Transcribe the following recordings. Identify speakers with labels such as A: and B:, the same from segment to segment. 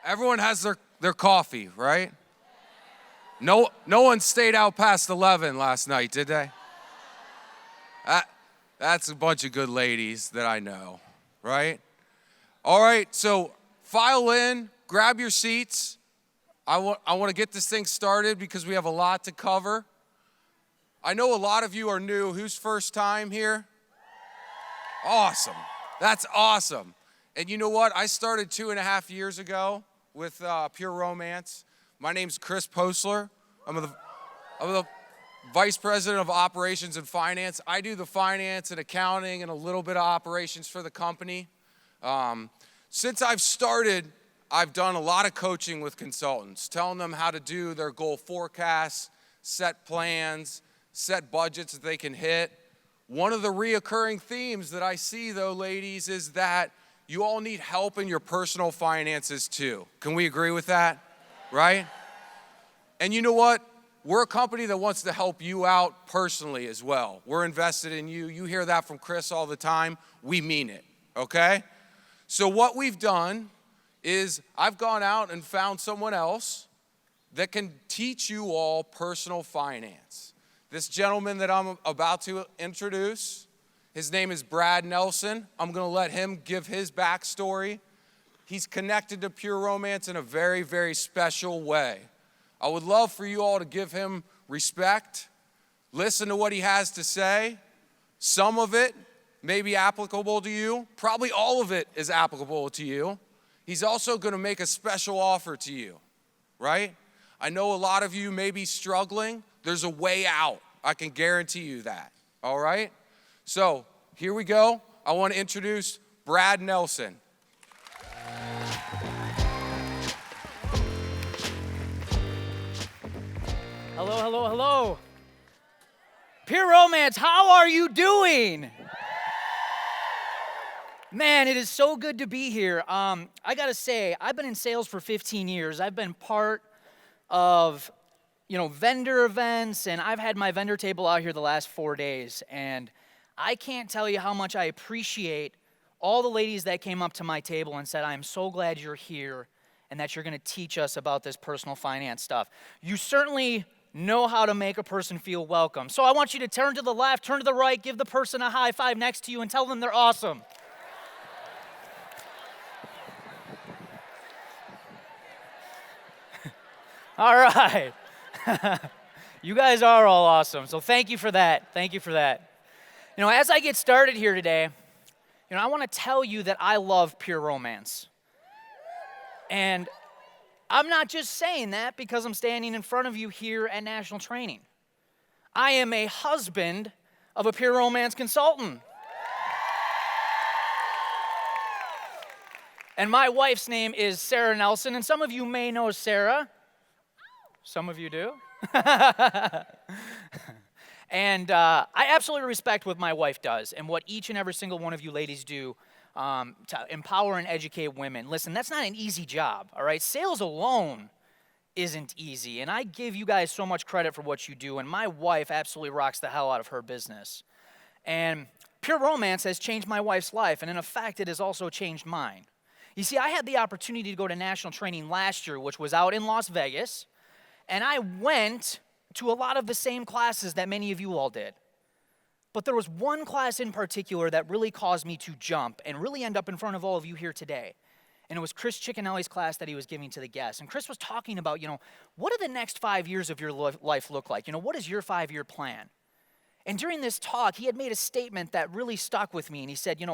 A: Everyone has their coffee, right? No one stayed out past 11 last night, did they? That's a bunch of good ladies that I know, right? All right, so file in, grab your seats. I want to get this thing started because we have a lot to cover. I know a lot of you are new. Who's first time here? Awesome. That's awesome. And you know what? I started 2.5 years ago with Pure Romance. My name's Chris Postler. I'm the Vice President of Operations and Finance. I do the finance and accounting and a little bit of operations for the company. Since I've started, I've done a lot of coaching with consultants, telling them how to do their goal forecasts, set plans, set budgets that they can hit. One of the reoccurring themes that I see, though, ladies, is that you all need help in your personal finances, too. Can we agree with that? Right? And you know what? We're a company that wants to help you out personally as well. We're invested in you. You hear that from Chris all the time. We mean it, okay? So what we've done is I've gone out and found someone else that can teach you all personal finance. This gentleman that I'm about to introduce, his name is Brad Nelson. I'm going to let him give his backstory. He's connected to Pure Romance in a very, very special way. I would love for you all to give him respect, listen to what he has to say. Some of it may be applicable to you. Probably all of it is applicable to you. He's also going to make a special offer to you, right? I know a lot of you may be struggling. There's a way out. I can guarantee you that, all right? So here we go. I want to introduce Brad Nelson.
B: Hello, hello, hello. Pure Romance, how are you doing? Man, it is so good to be here. I gotta say, I've been in sales for 15 years. I've been part of, vendor events, and I've had my vendor table out here the last 4 days. And I can't tell you how much I appreciate all the ladies that came up to my table and said, I'm so glad you're here and that you're gonna teach us about this personal finance stuff. You certainly know how to make a person feel welcome. So I want you to turn to the left, turn to the right, give the person a high five next to you and tell them they're awesome. All right. You guys are all awesome. So thank you for that. Thank you for that. As I get started here today, I want to tell you that I love Pure Romance. And I'm not just saying that because I'm standing in front of you here at National Training. I am a husband of a Pure Romance consultant. And my wife's name is Sarah Nelson, and some of you may know Sarah. Some of you do. And I absolutely respect what my wife does and what each and every single one of you ladies do to empower and educate women. Listen, that's not an easy job, all right? Sales alone isn't easy, and I give you guys so much credit for what you do, and my wife absolutely rocks the hell out of her business. And Pure Romance has changed my wife's life, and in effect, it has also changed mine. You see, I had the opportunity to go to national training last year, which was out in Las Vegas, and I went to a lot of the same classes that many of you all did. But there was one class in particular that really caused me to jump and really end up in front of all of you here today. And it was Chris Ciccinelli's class that he was giving to the guests. And Chris was talking about, what do the next 5 years of your life look like? What is your 5-year plan? And during this talk, he had made a statement that really stuck with me. And he said,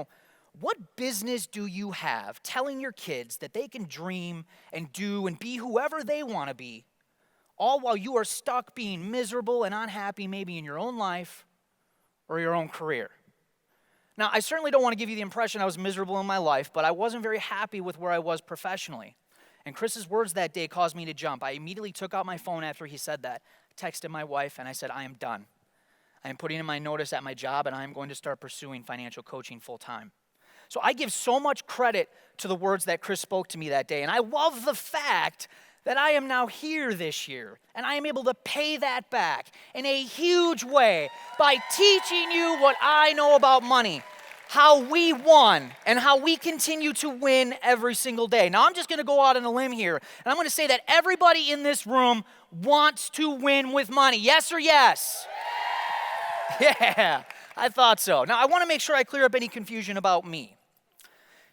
B: what business do you have telling your kids that they can dream and do and be whoever they want to be, all while you are stuck being miserable and unhappy maybe in your own life or your own career? Now, I certainly don't want to give you the impression I was miserable in my life, but I wasn't very happy with where I was professionally. And Chris's words that day caused me to jump. I immediately took out my phone after he said that, texted my wife, and I said, I am done. I am putting in my notice at my job, and I am going to start pursuing financial coaching full time. So I give so much credit to the words that Chris spoke to me that day, and I love the fact that I am now here this year, and I am able to pay that back in a huge way by teaching you what I know about money. how we won and how we continue to win every single day. Now, I'm just going to go out on a limb here, and I'm going to say that everybody in this room wants to win with money. Yes or yes? Yeah, I thought so. Now, I want to make sure I clear up any confusion about me.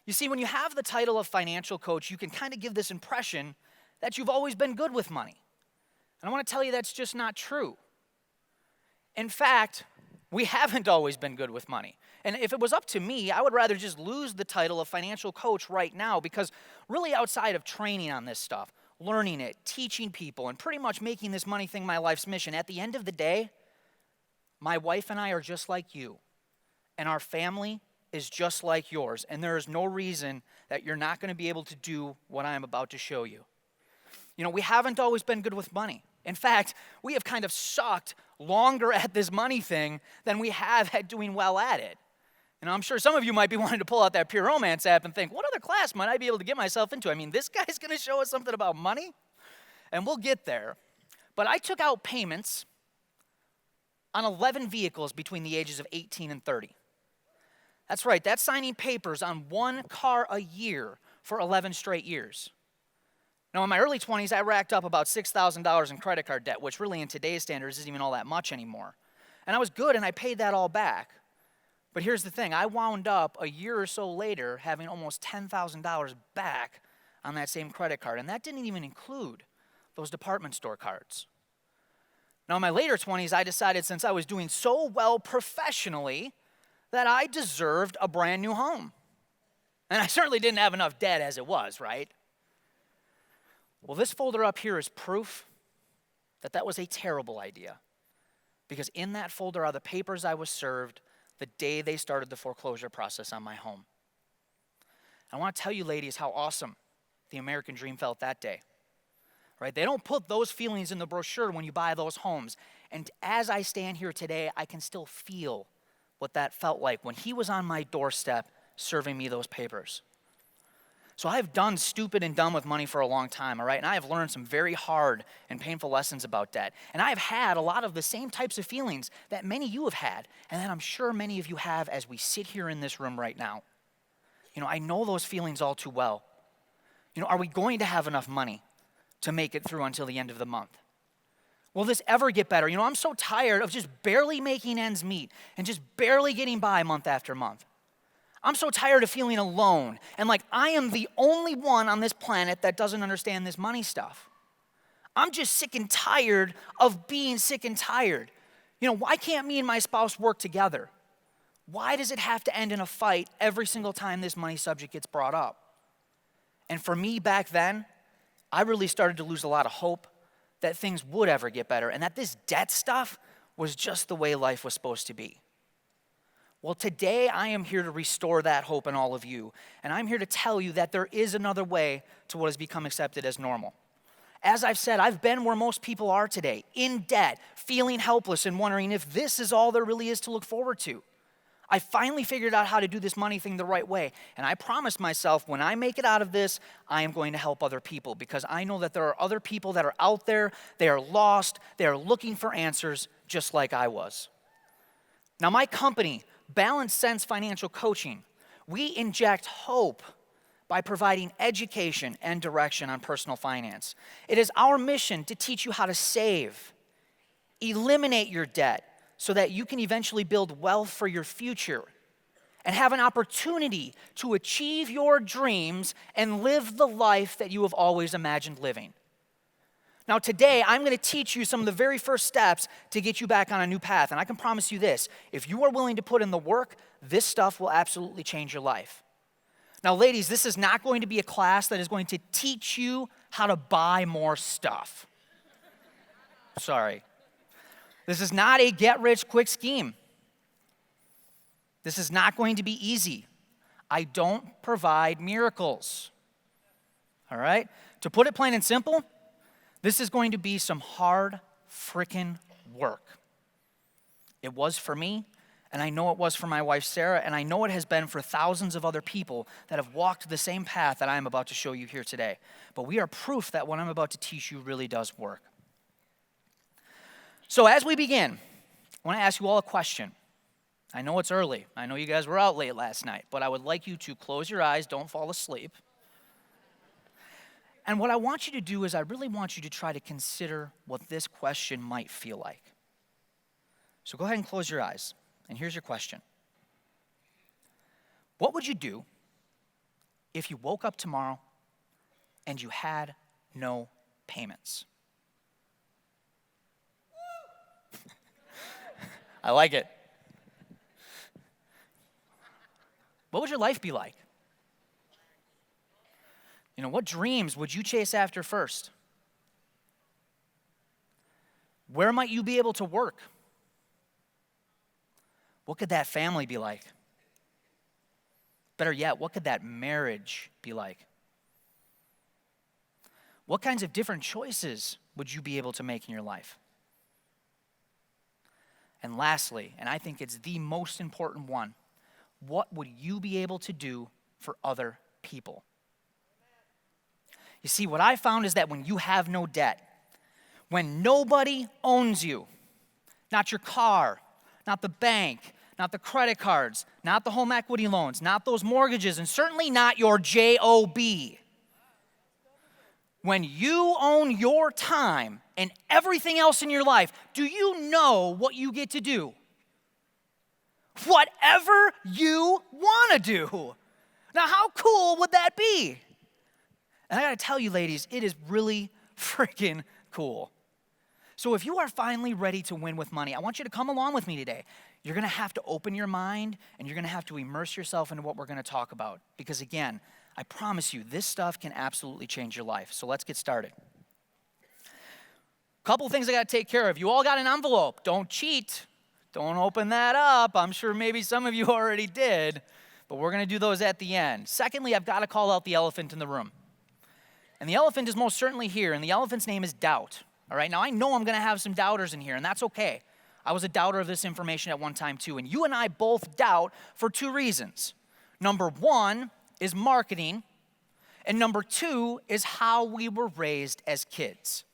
B: You see, when you have the title of financial coach, you can kind of give this impression that you've always been good with money. And I want to tell you that's just not true. In fact, we haven't always been good with money. And if it was up to me, I would rather just lose the title of financial coach right now, because really outside of training on this stuff, learning it, teaching people, and pretty much making this money thing my life's mission, at the end of the day, my wife and I are just like you, and our family is just like yours, and there is no reason that you're not going to be able to do what I am about to show you. You know, we haven't always been good with money. In fact, we have kind of sucked longer at this money thing than we have at doing well at it. And I'm sure some of you might be wanting to pull out that Pure Romance app and think, what other class might I be able to get myself into? I mean, this guy's going to show us something about money? And we'll get there. But I took out payments on 11 vehicles between the ages of 18 and 30. That's right, that's signing papers on one car a year for 11 straight years. Now, in my early 20s, I racked up about $6,000 in credit card debt, which really in today's standards isn't even all that much anymore. And I was good, and I paid that all back. But here's the thing, I wound up a year or so later having almost $10,000 back on that same credit card, and that didn't even include those department store cards. Now, in my later 20s, I decided since I was doing so well professionally that I deserved a brand new home. And I certainly didn't have enough debt as it was, right? Well, this folder up here is proof that that was a terrible idea, because in that folder are the papers I was served the day they started the foreclosure process on my home. I want to tell you, ladies, how awesome the American dream felt that day. Right? They don't put those feelings in the brochure when you buy those homes. And as I stand here today, I can still feel what that felt like when he was on my doorstep serving me those papers. So I've done stupid and dumb with money for a long time, all right? And I have learned some very hard and painful lessons about debt. And I have had a lot of the same types of feelings that many of you have had, and that I'm sure many of you have as we sit here in this room right now. You know, I know those feelings all too well. You know, are we going to have enough money to make it through until the end of the month? Will this ever get better? You know, I'm so tired of just barely making ends meet and just barely getting by month after month. I'm so tired of feeling alone and like I am the only one on this planet that doesn't understand this money stuff. I'm just sick and tired of being sick and tired. You know, why can't me and my spouse work together? Why does it have to end in a fight every single time this money subject gets brought up? And for me back then, I really started to lose a lot of hope that things would ever get better and that this debt stuff was just the way life was supposed to be. Well, today I am here to restore that hope in all of you. And I'm here to tell you that there is another way to what has become accepted as normal. As I've said, I've been where most people are today, in debt, feeling helpless and wondering if this is all there really is to look forward to. I finally figured out how to do this money thing the right way. And I promised myself when I make it out of this, I am going to help other people, because I know that there are other people that are out there, they are lost, they are looking for answers just like I was. Now, my company, Balanced Sense Financial Coaching, we inject hope by providing education and direction on personal finance. It is our mission to teach you how to save, eliminate your debt so that you can eventually build wealth for your future and have an opportunity to achieve your dreams and live the life that you have always imagined living. Now today, I'm going to teach you some of the very first steps to get you back on a new path. And I can promise you this, if you are willing to put in the work, this stuff will absolutely change your life. Now ladies, this is not going to be a class that is going to teach you how to buy more stuff. Sorry. This is not a get-rich-quick scheme. This is not going to be easy. I don't provide miracles. All right? To put it plain and simple, this is going to be some hard frickin' work. It was for me, and I know it was for my wife, Sarah, and I know it has been for thousands of other people that have walked the same path that I am about to show you here today. But we are proof that what I'm about to teach you really does work. So as we begin, I want to ask you all a question. I know it's early. I know you guys were out late last night, but I would like you to close your eyes, don't fall asleep. And what I want you to do is I really want you to try to consider what this question might feel like. So go ahead and close your eyes. And here's your question. What would you do if you woke up tomorrow and you had no payments? I like it. What would your life be like? What dreams would you chase after first? Where might you be able to work? What could that family be like? Better yet, what could that marriage be like? What kinds of different choices would you be able to make in your life? And lastly, and I think it's the most important one, what would you be able to do for other people? You see, what I found is that when you have no debt, when nobody owns you, not your car, not the bank, not the credit cards, not the home equity loans, not those mortgages, and certainly not your job. When you own your time and everything else in your life, do you know what you get to do? Whatever you want to do. Now, how cool would that be? And I got to tell you, ladies, it is really freaking cool. So if you are finally ready to win with money, I want you to come along with me today. You're going to have to open your mind, and you're going to have to immerse yourself into what we're going to talk about. Because again, I promise you, this stuff can absolutely change your life. So let's get started. Couple things I got to take care of. You all got an envelope. Don't cheat. Don't open that up. I'm sure maybe some of you already did, but we're going to do those at the end. Secondly, I've got to call out the elephant in the room. And the elephant is most certainly here, and the elephant's name is doubt. All right, now I know I'm going to have some doubters in here, and that's okay. I was a doubter of this information at one time too, and you and I both doubt for two reasons. Number one is marketing, and number two is how we were raised as kids.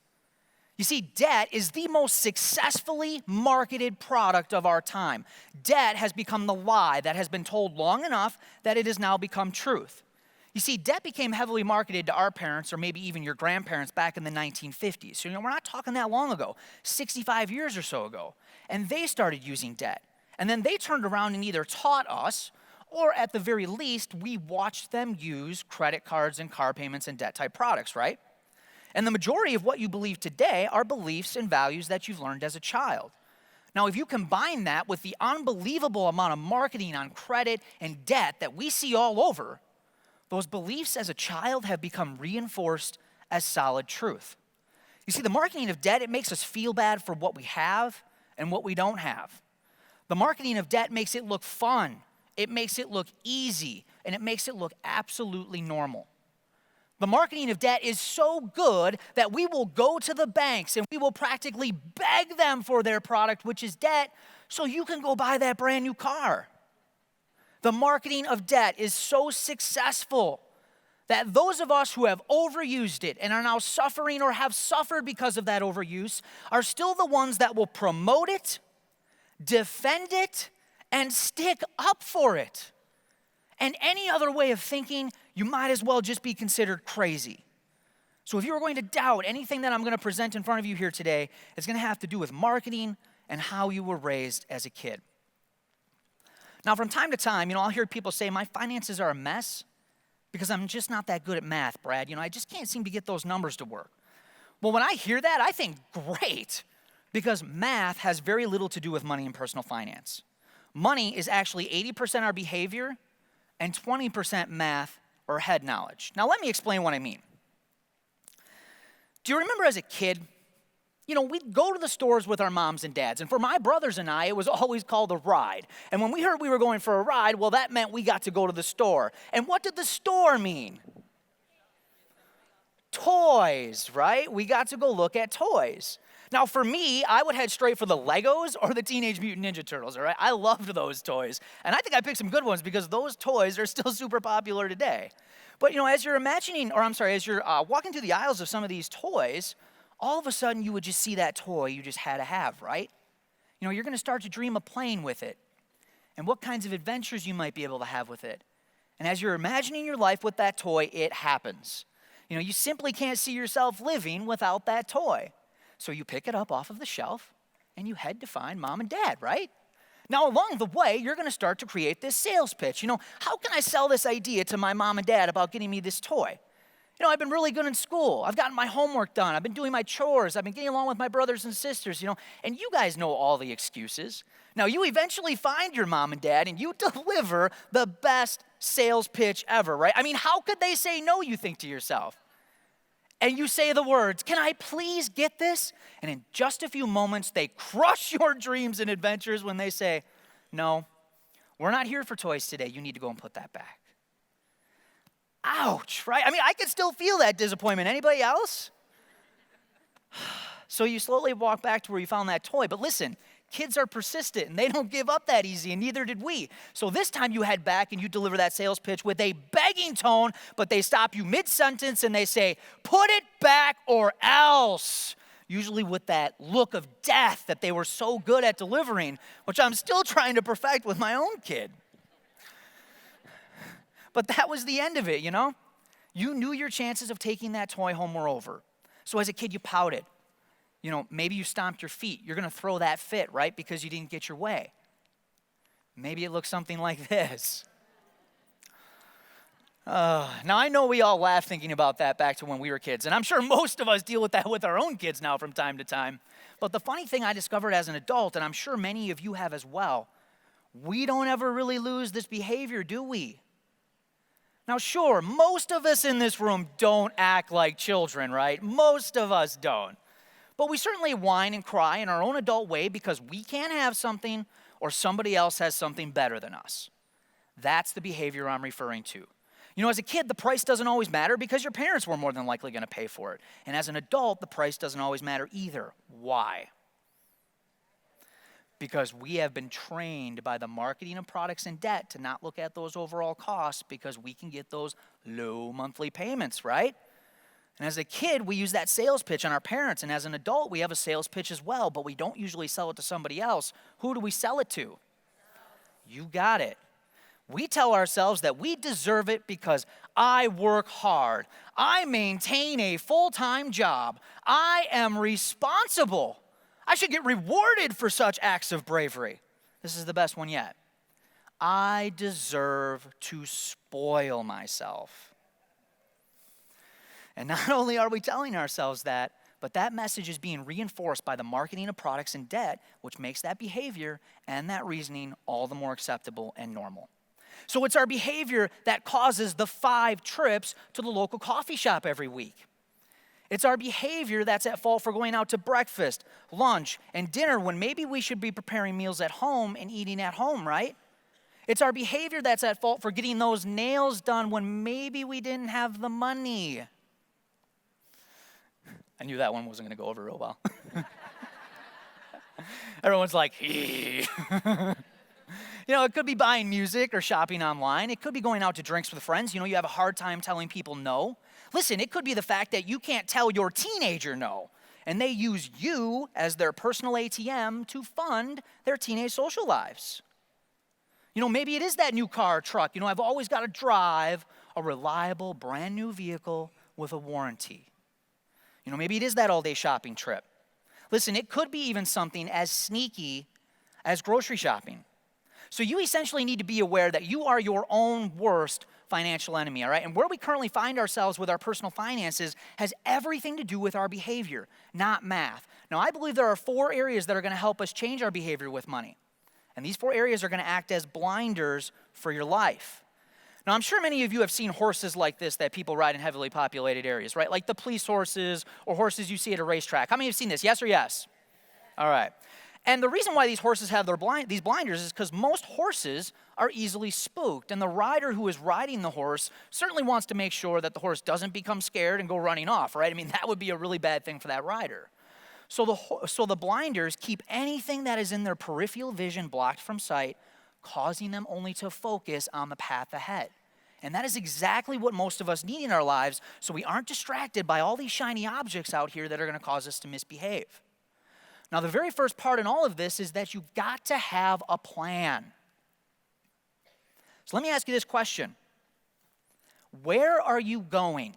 B: You see, debt is the most successfully marketed product of our time. Debt has become the lie that has been told long enough that it has now become truth. You see, debt became heavily marketed to our parents or maybe even your grandparents back in the 1950s. So, we're not talking that long ago, 65 years or so ago. And they started using debt. And then they turned around and either taught us, or at the very least, we watched them use credit cards and car payments and debt-type products, right? And the majority of what you believe today are beliefs and values that you've learned as a child. Now, if you combine that with the unbelievable amount of marketing on credit and debt that we see all over, those beliefs as a child have become reinforced as solid truth. You see, the marketing of debt, it makes us feel bad for what we have and what we don't have. The marketing of debt makes it look fun, it makes it look easy, and it makes it look absolutely normal. The marketing of debt is so good that we will go to the banks and we will practically beg them for their product, which is debt, so you can go buy that brand new car. The marketing of debt is so successful that those of us who have overused it and are now suffering or have suffered because of that overuse are still the ones that will promote it, defend it, and stick up for it. And any other way of thinking, you might as well just be considered crazy. So if you are going to doubt anything that I'm going to present in front of you here today, it's going to have to do with marketing and how you were raised as a kid. Now, from time to time, I'll hear people say, my finances are a mess because I'm just not that good at math, Brad. I just can't seem to get those numbers to work. Well, when I hear that, I think, great, because math has very little to do with money and personal finance. Money is actually 80% our behavior and 20% math or head knowledge. Now, let me explain what I mean. Do you remember as a kid, we'd go to the stores with our moms and dads, and for my brothers and I, it was always called a ride. And when we heard we were going for a ride, well, that meant we got to go to the store. And what did the store mean? Toys, right? We got to go look at toys. Now, for me, I would head straight for the Legos or the Teenage Mutant Ninja Turtles, all right? I loved those toys. And I think I picked some good ones because those toys are still super popular today. But, as you're walking through the aisles of some of these toys, all of a sudden you would just see that toy you just had to have, right? You're going to start to dream of playing with it. and what kinds of adventures you might be able to have with it. And as you're imagining your life with that toy, it happens. You simply can't see yourself living without that toy. So you pick it up off of the shelf and you head to find mom and dad, right? Now, along the way, you're going to start to create this sales pitch. How can I sell this idea to my mom and dad about getting me this toy? I've been really good in school. I've gotten my homework done. I've been doing my chores. I've been getting along with my brothers and sisters, and you guys know all the excuses. Now, you eventually find your mom and dad, and you deliver the best sales pitch ever, right? How could they say no, you think to yourself? And you say the words, "Can I please get this?" And in just a few moments, they crush your dreams and adventures when they say, "No, we're not here for toys today. You need to go and put that back." Ouch, right? I could still feel that disappointment. Anybody else? So you slowly walk back to where you found that toy. But listen, kids are persistent, and they don't give up that easy, and neither did we. So this time you head back and you deliver that sales pitch with a begging tone, but they stop you mid-sentence and they say, "Put it back or else." Usually with that look of death that they were so good at delivering, which I'm still trying to perfect with my own kid. But that was the end of it, You knew your chances of taking that toy home were over. So as a kid, you pouted. Maybe you stomped your feet. You're going to throw that fit, right? Because you didn't get your way. Maybe it looks something like this. Now, I know we all laugh thinking about that back to when we were kids. And I'm sure most of us deal with that with our own kids now from time to time. But the funny thing I discovered as an adult, and I'm sure many of you have as well, we don't ever really lose this behavior, do we? Now, sure, most of us in this room don't act like children, right? Most of us don't. But we certainly whine and cry in our own adult way because we can't have something or somebody else has something better than us. That's the behavior I'm referring to. As a kid, the price doesn't always matter because your parents were more than likely going to pay for it. And as an adult, the price doesn't always matter either. Why? Because we have been trained by the marketing of products in debt to not look at those overall costs because we can get those low monthly payments, right? And as a kid, we use that sales pitch on our parents. And as an adult, we have a sales pitch as well, but we don't usually sell it to somebody else. Who do we sell it to? You got it. We tell ourselves that we deserve it because I work hard. I maintain a full-time job. I am responsible. I should get rewarded for such acts of bravery. This is the best one yet. I deserve to spoil myself. And not only are we telling ourselves that, but that message is being reinforced by the marketing of products in debt, which makes that behavior and that reasoning all the more acceptable and normal. So it's our behavior that causes the 5 trips to the local coffee shop every week. It's our behavior that's at fault for going out to breakfast, lunch, and dinner when maybe we should be preparing meals at home and eating at home, right? It's our behavior that's at fault for getting those nails done when maybe we didn't have the money. I knew that one wasn't going to go over real well. Everyone's like, it could be buying music or shopping online. It could be going out to drinks with friends. You have a hard time telling people no. Listen, it could be the fact that you can't tell your teenager no, and they use you as their personal ATM to fund their teenage social lives. Maybe it is that new car or truck. I've always got to drive a reliable, brand new vehicle with a warranty. Maybe it is that all-day shopping trip. Listen, it could be even something as sneaky as grocery shopping. So you essentially need to be aware that you are your own worst financial enemy, all right? And where we currently find ourselves with our personal finances has everything to do with our behavior, not math. Now, I believe there are 4 areas that are going to help us change our behavior with money. And these 4 areas are going to act as blinders for your life. Now, I'm sure many of you have seen horses like this that people ride in heavily populated areas, right? Like the police horses or horses you see at a racetrack. How many have seen this? Yes or yes? All right. And the reason why these horses have these blinders is because most horses are easily spooked. And the rider who is riding the horse certainly wants to make sure that the horse doesn't become scared and go running off, right? That would be a really bad thing for that rider. So the blinders keep anything that is in their peripheral vision blocked from sight, causing them only to focus on the path ahead. And that is exactly what most of us need in our lives, so we aren't distracted by all these shiny objects out here that are going to cause us to misbehave. Now, the very first part in all of this is that you've got to have a plan. So let me ask you this question. Where are you going?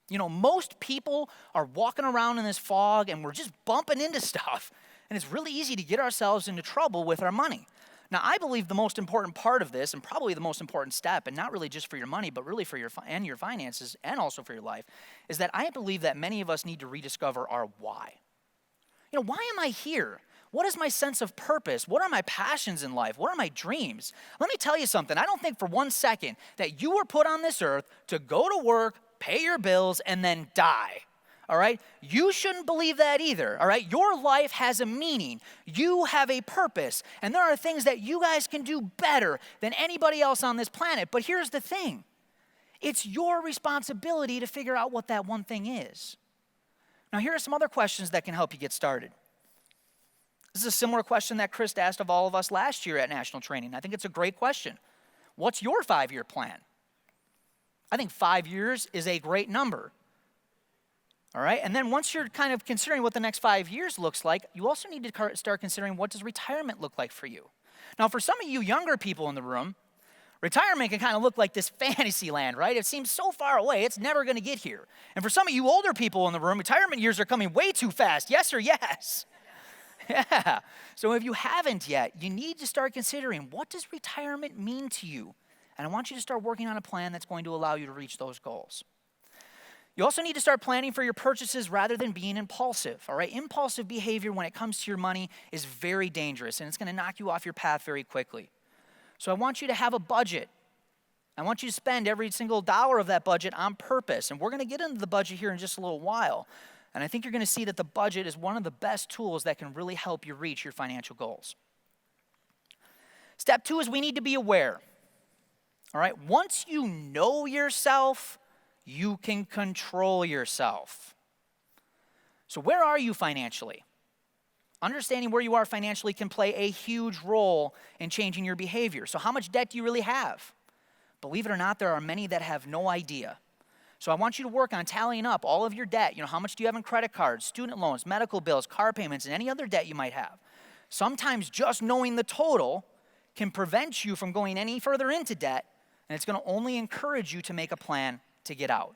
B: You know, most people are walking around in this fog and we're just bumping into stuff. And it's really easy to get ourselves into trouble with our money. Now, I believe the most important part of this, and probably the most important step, and not really just for your money, but really for your finances and also for your life, is that I believe that many of us need to rediscover our why. You know, why am I here? What is my sense of purpose? What are my passions in life? What are my dreams? Let me tell you something. I don't think for one second that you were put on this earth to go to work, pay your bills, and then die. All right? You shouldn't believe that either. All right? Your life has a meaning. You have a purpose. And there are things that you guys can do better than anybody else on this planet. But here's the thing. It's your responsibility to figure out what that one thing is. Now, here are some other questions that can help you get started. This is a similar question that Chris asked of all of us last year at National Training. I think it's a great question. What's your 5-year plan? I think 5 years is a great number. All right, and then once you're kind of considering what the next 5 years looks like, you also need to start considering what does retirement look like for you. Now, for some of you younger people in the room, retirement can kind of look like this fantasy land, right? It seems so far away, it's never going to get here. And for some of you older people in the room, retirement years are coming way too fast. Yes or yes? Yeah. So if you haven't yet, you need to start considering what does retirement mean to you? And I want you to start working on a plan that's going to allow you to reach those goals. You also need to start planning for your purchases rather than being impulsive, all right? Impulsive behavior when it comes to your money is very dangerous, and it's going to knock you off your path very quickly. So I want you to have a budget. I want you to spend every single dollar of that budget on purpose, and we're going to get into the budget here in just a little while. And I think you're going to see that the budget is one of the best tools that can really help you reach your financial goals. Step 2 is we need to be aware, all right? Once you know yourself, you can control yourself. So where are you financially? Understanding where you are financially can play a huge role in changing your behavior. So how much debt do you really have? Believe it or not, there are many that have no idea. So I want you to work on tallying up all of your debt. You know, how much do you have in credit cards, student loans, medical bills, car payments, and any other debt you might have? Sometimes just knowing the total can prevent you from going any further into debt, and it's going to only encourage you to make a plan to get out.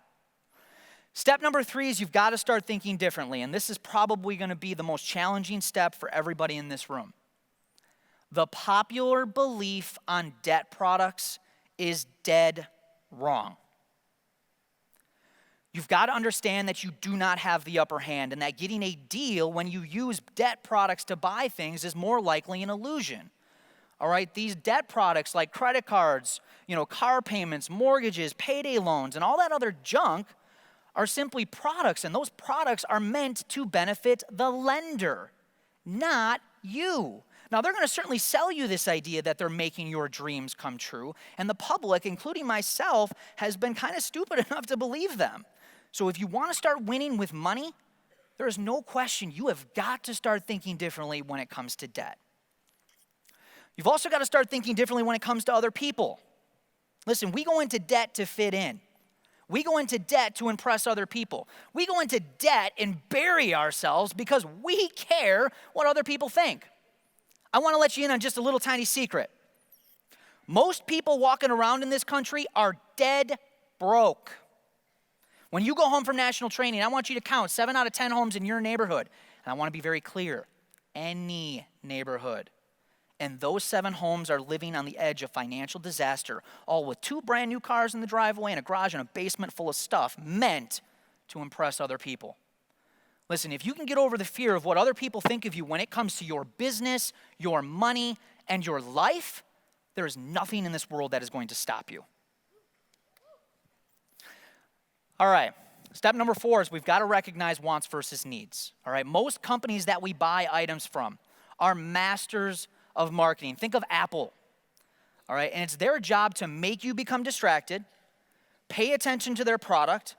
B: Step number 3 is you've got to start thinking differently, and this is probably going to be the most challenging step for everybody in this room. The popular belief on debt products is dead wrong. You've got to understand that you do not have the upper hand and that getting a deal when you use debt products to buy things is more likely an illusion. All right, these debt products like credit cards, you know, car payments, mortgages, payday loans, and all that other junk are simply products, and those products are meant to benefit the lender, not you. Now, they're going to certainly sell you this idea that they're making your dreams come true, and the public, including myself, has been kind of stupid enough to believe them. So if you want to start winning with money, there is no question you have got to start thinking differently when it comes to debt. You've also got to start thinking differently when it comes to other people. Listen, we go into debt to fit in. We go into debt to impress other people. We go into debt and bury ourselves because we care what other people think. I want to let you in on just a little tiny secret. Most people walking around in this country are dead broke. When you go home from national training, I want you to count 7 out of 10 homes in your neighborhood. And I want to be very clear, any neighborhood. And those 7 homes are living on the edge of financial disaster, all with 2 brand new cars in the driveway and a garage and a basement full of stuff meant to impress other people. Listen, if you can get over the fear of what other people think of you when it comes to your business, your money, and your life, there is nothing in this world that is going to stop you. All right, step number 4 is we've got to recognize wants versus needs. All right, most companies that we buy items from are masters of marketing. Think of Apple, all right? And it's their job to make you become distracted, pay attention to their product,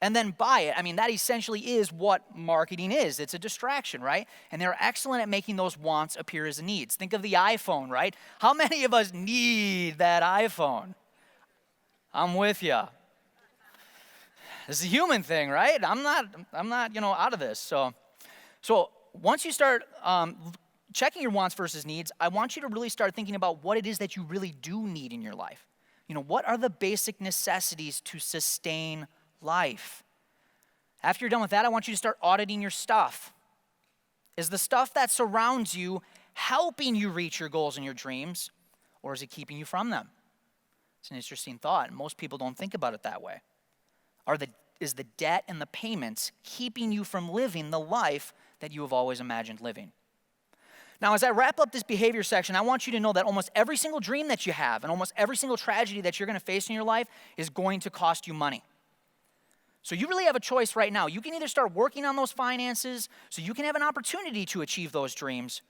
B: and then buy it. I mean, that essentially is what marketing is. It's a distraction, right? And they're excellent at making those wants appear as needs. Think of the iPhone, right? How many of us need that iPhone? I'm with you. This is a human thing, right? I'm not, out of this. So once you start checking your wants versus needs, I want you to really start thinking about what it is that you really do need in your life. What are the basic necessities to sustain life? After you're done with that, I want you to start auditing your stuff. Is the stuff that surrounds you helping you reach your goals and your dreams, or is it keeping you from them? It's an interesting thought, and most people don't think about it that way. Is the debt and the payments keeping you from living the life that you have always imagined living? Now, as I wrap up this behavior section, I want you to know that almost every single dream that you have and almost every single tragedy that you're going to face in your life is going to cost you money. So you really have a choice right now. You can either start working on those finances so you can have an opportunity to achieve those dreams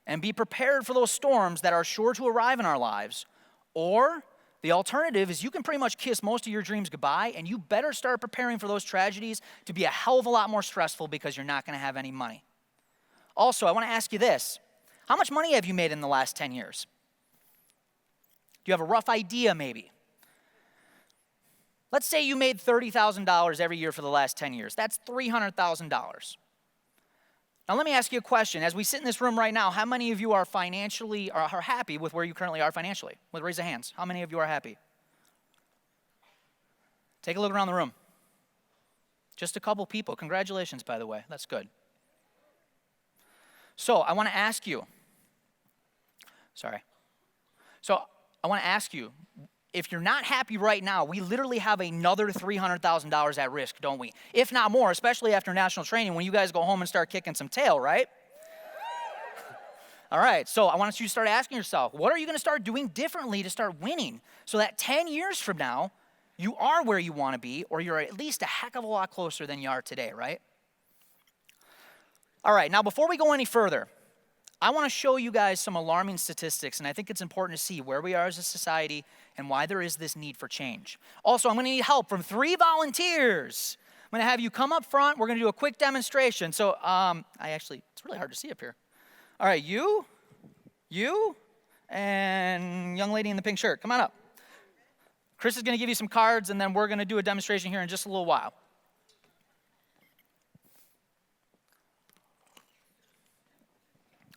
B: and be prepared for those storms that are sure to arrive in our lives, or the alternative is you can pretty much kiss most of your dreams goodbye, and you better start preparing for those tragedies to be a hell of a lot more stressful because you're not going to have any money. Also, I want to ask you this. How much money have you made in the last 10 years? Do you have a rough idea maybe? Let's say you made $30,000 every year for the last 10 years. That's $300,000. Now let me ask you a question. As we sit in this room right now, how many of you are financially or are happy with where you currently are financially? Well, raise your hands. How many of you are happy? Take a look around the room. Just a couple people. Congratulations, by the way. That's good. So I want to ask you, if you're not happy right now, we literally have another $300,000 at risk, don't we? If not more, especially after national training when you guys go home and start kicking some tail, right? All right, so I want you to start asking yourself, what are you going to start doing differently to start winning so that 10 years from now, you are where you want to be, or you're at least a heck of a lot closer than you are today, right? All right, now before we go any further, I want to show you guys some alarming statistics, and I think it's important to see where we are as a society and why there is this need for change. Also, I'm going to need help from 3 volunteers. I'm going to have you come up front. We're going to do a quick demonstration. So it's really hard to see up here. All right, you, and young lady in the pink shirt. Come on up. Chris is going to give you some cards, and then we're going to do a demonstration here in just a little while.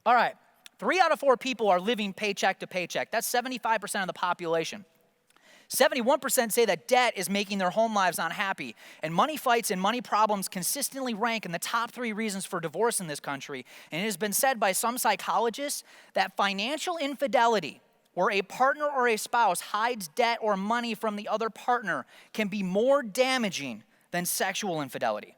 B: All right, 3 out of 4 people are living paycheck to paycheck. That's 75% of the population. 71% say that debt is making their home lives unhappy. And money fights and money problems consistently rank in the top 3 reasons for divorce in this country. And it has been said by some psychologists that financial infidelity, where a partner or a spouse hides debt or money from the other partner, can be more damaging than sexual infidelity.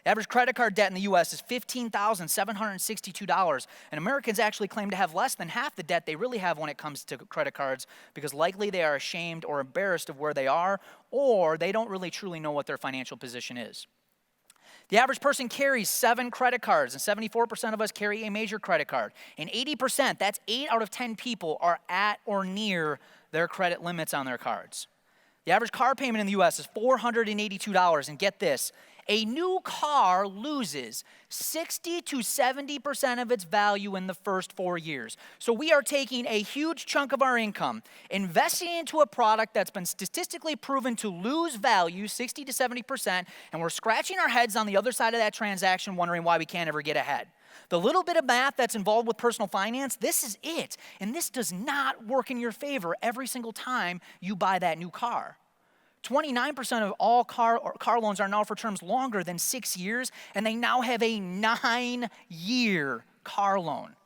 B: Average credit card debt in the U.S. is $15,762, and Americans actually claim to have less than half the debt they really have when it comes to credit cards because likely they are ashamed or embarrassed of where they are, or they don't really truly know what their financial position is. The average person carries 7 credit cards, and 74% of us carry a major credit card. And 80%, that's 8 out of 10 people, are at or near their credit limits on their cards. The average car payment in the U.S. is $482, and get this, a new car loses 60 to 70% of its value in the first 4 years. So we are taking a huge chunk of our income, investing into a product that's been statistically proven to lose value 60 to 70%, and we're scratching our heads on the other side of that transaction wondering why we can't ever get ahead. The little bit of math that's involved with personal finance, this is it. And this does not work in your favor every single time you buy that new car. 29% of all car loans are now for terms longer than 6 years, and they now have a 9-year car loan.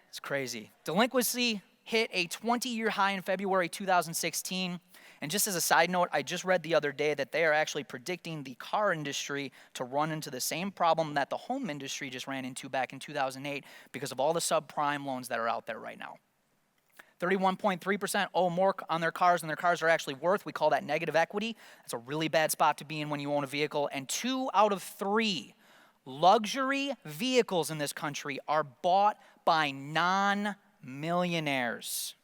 B: It's crazy. Delinquency hit a 20-year high in February 2016. And just as a side note, I just read the other day that they are actually predicting the car industry to run into the same problem that the home industry just ran into back in 2008 because of all the subprime loans that are out there right now. 31.3% owe more on their cars than their cars are actually worth. We call that negative equity. That's a really bad spot to be in when you own a vehicle. And 2 out of 3 luxury vehicles in this country are bought by non-millionaires.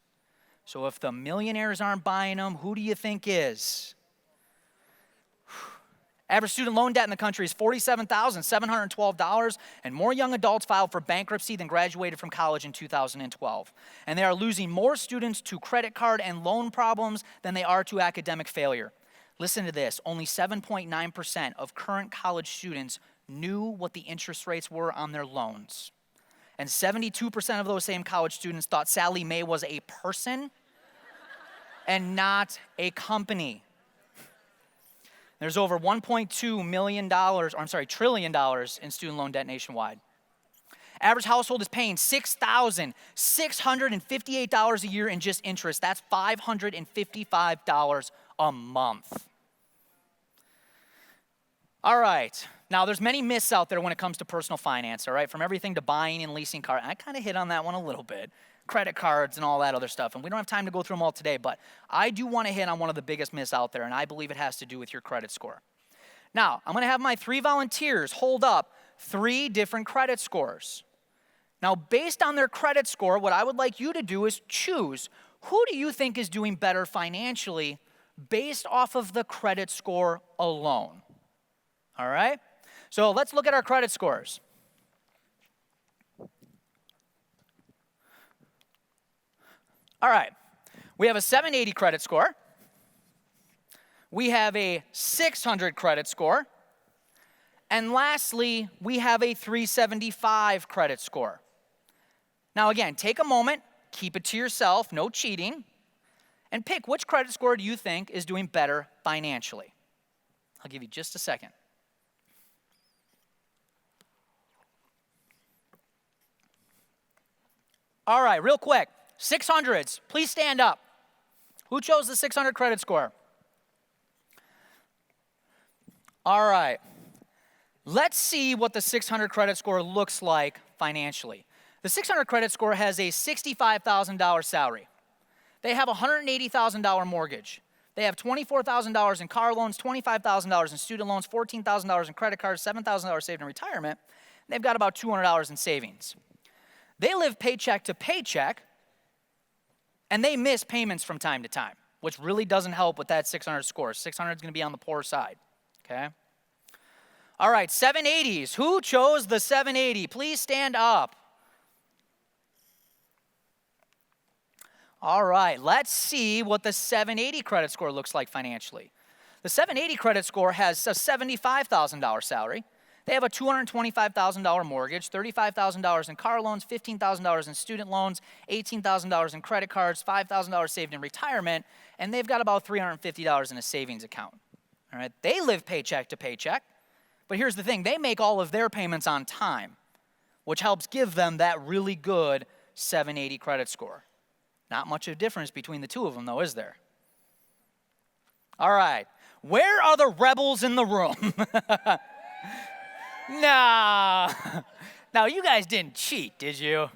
B: So if the millionaires aren't buying them, who do you think is? Average student loan debt in the country is $47,712, and more young adults filed for bankruptcy than graduated from college in 2012. And they are losing more students to credit card and loan problems than they are to academic failure. Listen to this, only 7.9% of current college students knew what the interest rates were on their loans. And 72% of those same college students thought Sallie Mae was a person and not a company. There's over $1.2 trillion in student loan debt nationwide. Average household is paying $6,658 a year in just interest. That's $555 a month. All right. Now, there's many myths out there when it comes to personal finance, all right? From everything to buying and leasing cars. I kind of hit on that one a little bit. Credit cards and all that other stuff. And we don't have time to go through them all today, but I do want to hit on one of the biggest myths out there, and I believe it has to do with your credit score. Now, I'm going to have my 3 volunteers hold up 3 different credit scores. Now, based on their credit score, what I would like you to do is choose who do you think is doing better financially based off of the credit score alone. All right? So let's look at our credit scores. All right. We have a 780 credit score. We have a 600 credit score. And lastly, we have a 375 credit score. Now again, take a moment, keep it to yourself, no cheating, and pick which credit score do you think is doing better financially. I'll give you just a second. All right, real quick, 600s, please stand up. Who chose the 600 credit score? All right, let's see what the 600 credit score looks like financially. The 600 credit score has a $65,000 salary. They have a $180,000 mortgage. They have $24,000 in car loans, $25,000 in student loans, $14,000 in credit cards, $7,000 saved in retirement. They've got about $200 in savings. They live paycheck to paycheck, and they miss payments from time to time, which really doesn't help with that 600 score. 600 is going to be on the poor side, okay? All right, 780s. Who chose the 780? Please stand up. All right, let's see what the 780 credit score looks like financially. The 780 credit score has a $75,000 salary. They have a $225,000 mortgage, $35,000 in car loans, $15,000 in student loans, $18,000 in credit cards, $5,000 saved in retirement, and they've got about $350 in a savings account. All right, they live paycheck to paycheck, but here's the thing, they make all of their payments on time, which helps give them that really good 780 credit score. Not much of a difference between the two of them, though, is there? All right. Where are the rebels in the room? No. Now, you guys didn't cheat, did you?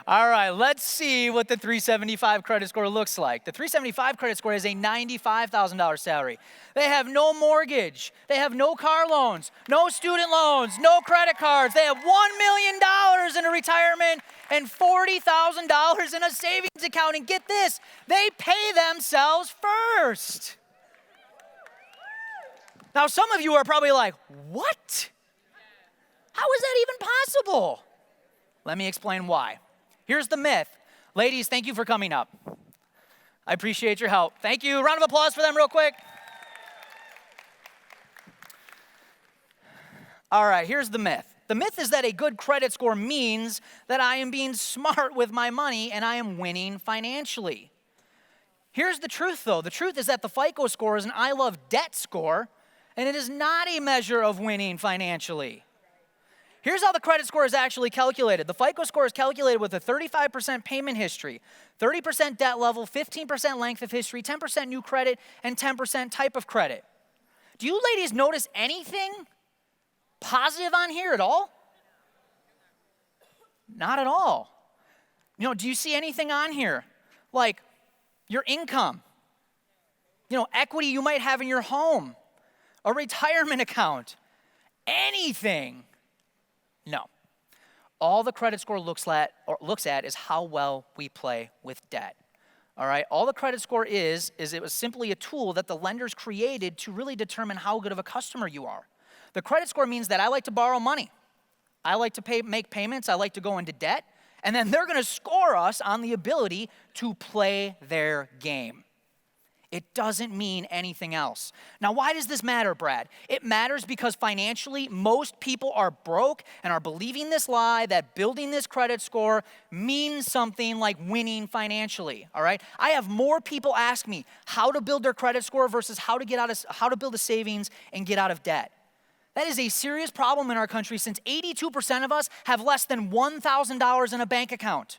B: All right, let's see what the 375 credit score looks like. The 375 credit score has a $95,000 salary. They have no mortgage. They have no car loans, no student loans, no credit cards. They have $1 million in a retirement and $40,000 in a savings account. And get this, they pay themselves first. Now, some of you are probably like, what? How is that even possible? Let me explain why. Here's the myth. Ladies, thank you for coming up. I appreciate your help. Thank you. Round of applause for them real quick. All right, here's the myth. The myth is that a good credit score means that I am being smart with my money and I am winning financially. Here's the truth, though. The truth is that the FICO score is an I love debt score, and it is not a measure of winning financially. Here's how the credit score is actually calculated. The FICO score is calculated with a 35% payment history, 30% debt level, 15% length of history, 10% new credit, and 10% type of credit. Do you ladies notice anything positive on here at all? Not at all. You know, do you see anything on here? Like your income, equity you might have in your home, a retirement account, anything? No. All the credit score looks at is how well we play with debt. All right? All the credit score is it was simply a tool that the lenders created to really determine how good of a customer you are. The credit score means that I like to borrow money. I like to make payments. I like to go into debt. And then they're going to score us on the ability to play their game. It doesn't mean anything else. Now, why does this matter, Brad? It matters because financially, most people are broke and are believing this lie that building this credit score means something like winning financially, all right? I have more people ask me how to build their credit score versus how to build a savings and get out of debt. That is a serious problem in our country since 82% of us have less than $1,000 in a bank account.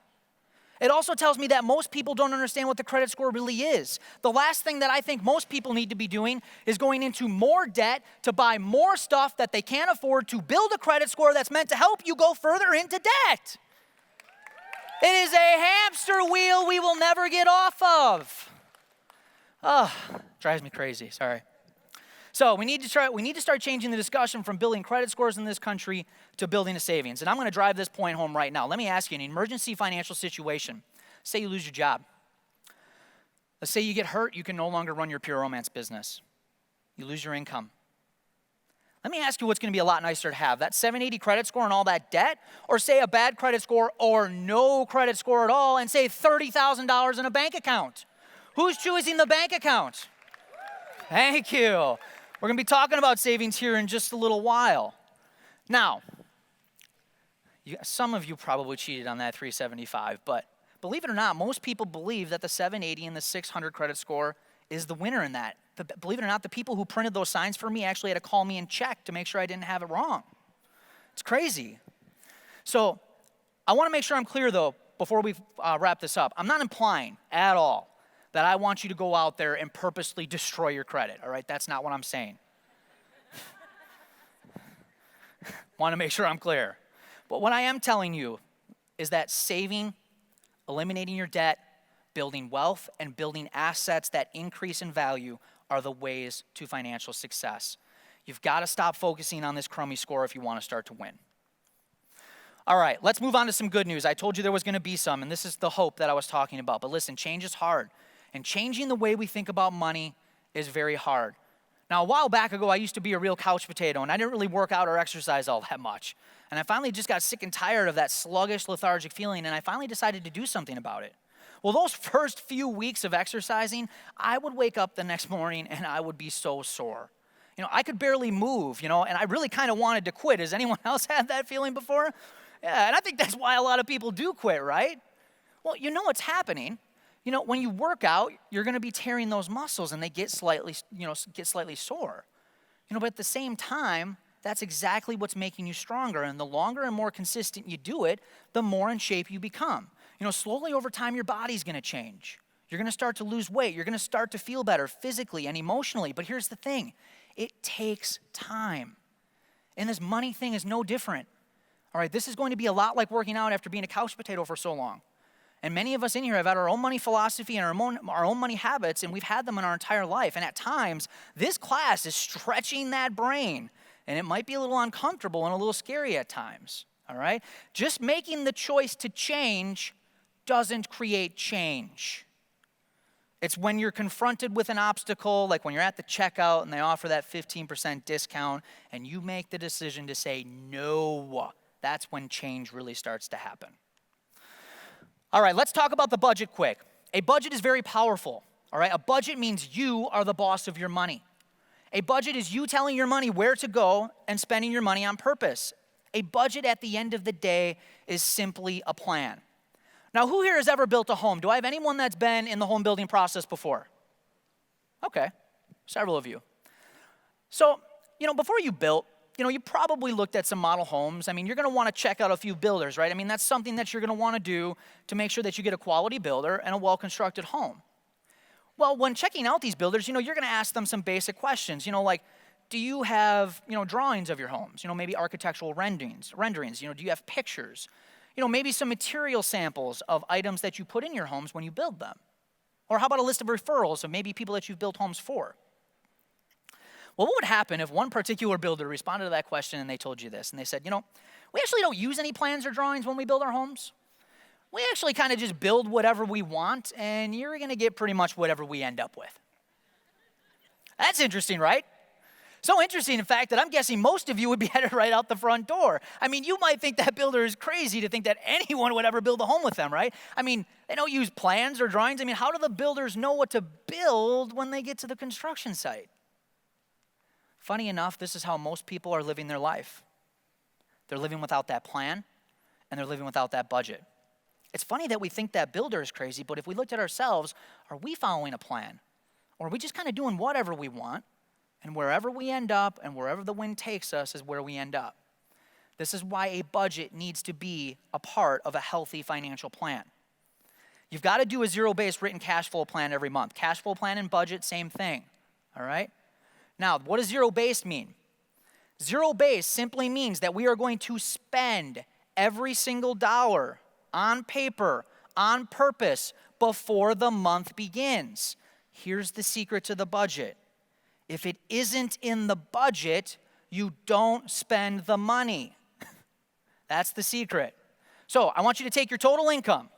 B: It also tells me that most people don't understand what the credit score really is. The last thing that I think most people need to be doing is going into more debt to buy more stuff that they can't afford to build a credit score that's meant to help you go further into debt. It is a hamster wheel we will never get off of. Oh, drives me crazy, sorry. So we need to start changing the discussion from building credit scores in this country to building a savings. And I'm going to drive this point home right now. Let me ask you, in an emergency financial situation, say you lose your job. Let's say you get hurt, you can no longer run your pure romance business. You lose your income. Let me ask you what's going to be a lot nicer to have, that 780 credit score and all that debt, or say a bad credit score or no credit score at all and say $30,000 in a bank account. Who's choosing the bank account? Thank you. We're going to be talking about savings here in just a little while. Now, some of you probably cheated on that 375, but believe it or not, most people believe that the 780 and the 600 credit score is the winner in that. But believe it or not, the people who printed those signs for me actually had to call me and check to make sure I didn't have it wrong. It's crazy. So I want to make sure I'm clear, though, before we wrap this up. I'm not implying at all that I want you to go out there and purposely destroy your credit, all right? That's not what I'm saying. Want to make sure I'm clear. But what I am telling you is that saving, eliminating your debt, building wealth, and building assets that increase in value are the ways to financial success. You've got to stop focusing on this crummy score if you want to start to win. All right, let's move on to some good news. I told you there was going to be some, and this is the hope that I was talking about. But listen, change is hard. And changing the way we think about money is very hard. Now, a while back ago, I used to be a real couch potato, and I didn't really work out or exercise all that much. And I finally just got sick and tired of that sluggish, lethargic feeling, and I finally decided to do something about it. Well, those first few weeks of exercising, I would wake up the next morning, and I would be so sore. I could barely move, and I really kind of wanted to quit. Has anyone else had that feeling before? Yeah, and I think that's why a lot of people do quit, right? Well, you know what's happening. When you work out, you're going to be tearing those muscles and they get slightly sore. But at the same time, that's exactly what's making you stronger. And the longer and more consistent you do it, the more in shape you become. Slowly over time, your body's going to change. You're going to start to lose weight. You're going to start to feel better physically and emotionally. But here's the thing. It takes time. And this money thing is no different. All right, this is going to be a lot like working out after being a couch potato for so long. And many of us in here have had our own money philosophy and our own money habits, and we've had them in our entire life. And at times, this class is stretching that brain, and it might be a little uncomfortable and a little scary at times, all right? Just making the choice to change doesn't create change. It's when you're confronted with an obstacle, like when you're at the checkout and they offer that 15% discount, and you make the decision to say no, that's when change really starts to happen. All right, let's talk about the budget quick. A budget is very powerful, all right? A budget means you are the boss of your money. A budget is you telling your money where to go and spending your money on purpose. A budget at the end of the day is simply a plan. Now, who here has ever built a home? Do I have anyone that's been in the home building process before? Okay, several of you. So, before you built, you probably looked at some model homes. You're going to want to check out a few builders, right? That's something that you're going to want to do to make sure that you get a quality builder and a well-constructed home. Well, when checking out these builders, you're going to ask them some basic questions, like, do you have, drawings of your homes? Maybe architectural renderings. Do you have pictures? Maybe some material samples of items that you put in your homes when you build them. Or how about a list of referrals of maybe people that you've built homes for? Well, what would happen if one particular builder responded to that question and they told you this? And they said, we actually don't use any plans or drawings when we build our homes. We actually kind of just build whatever we want, and you're going to get pretty much whatever we end up with. That's interesting, right? So interesting, in fact, that I'm guessing most of you would be headed right out the front door. I mean, you might think that builder is crazy to think that anyone would ever build a home with them, right? I mean, they don't use plans or drawings. I mean, how do the builders know what to build when they get to the construction site? Funny enough, this is how most people are living their life. They're living without that plan, and they're living without that budget. It's funny that we think that builder is crazy, but if we looked at ourselves, are we following a plan? Or are we just kind of doing whatever we want? And wherever we end up and wherever the wind takes us is where we end up. This is why a budget needs to be a part of a healthy financial plan. You've got to do a zero-based written cash flow plan every month. Cash flow plan and budget, same thing, all right? Now, what does zero-based mean? Zero-based simply means that we are going to spend every single dollar on paper, on purpose, before the month begins. Here's the secret to the budget. If it isn't in the budget, you don't spend the money. That's the secret. So I want you to take your total income.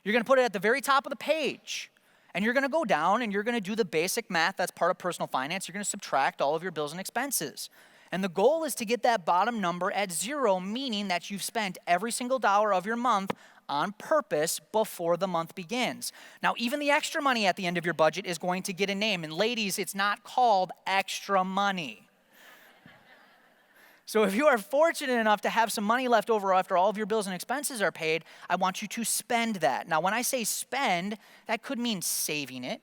B: You're going to put it at the very top of the page. And you're going to go down and you're going to do the basic math that's part of personal finance. You're going to subtract all of your bills and expenses. And the goal is to get that bottom number at zero, meaning that you've spent every single dollar of your month on purpose before the month begins. Now, even the extra money at the end of your budget is going to get a name. And ladies, it's not called extra money. So if you are fortunate enough to have some money left over after all of your bills and expenses are paid, I want you to spend that. Now, when I say spend, that could mean saving it.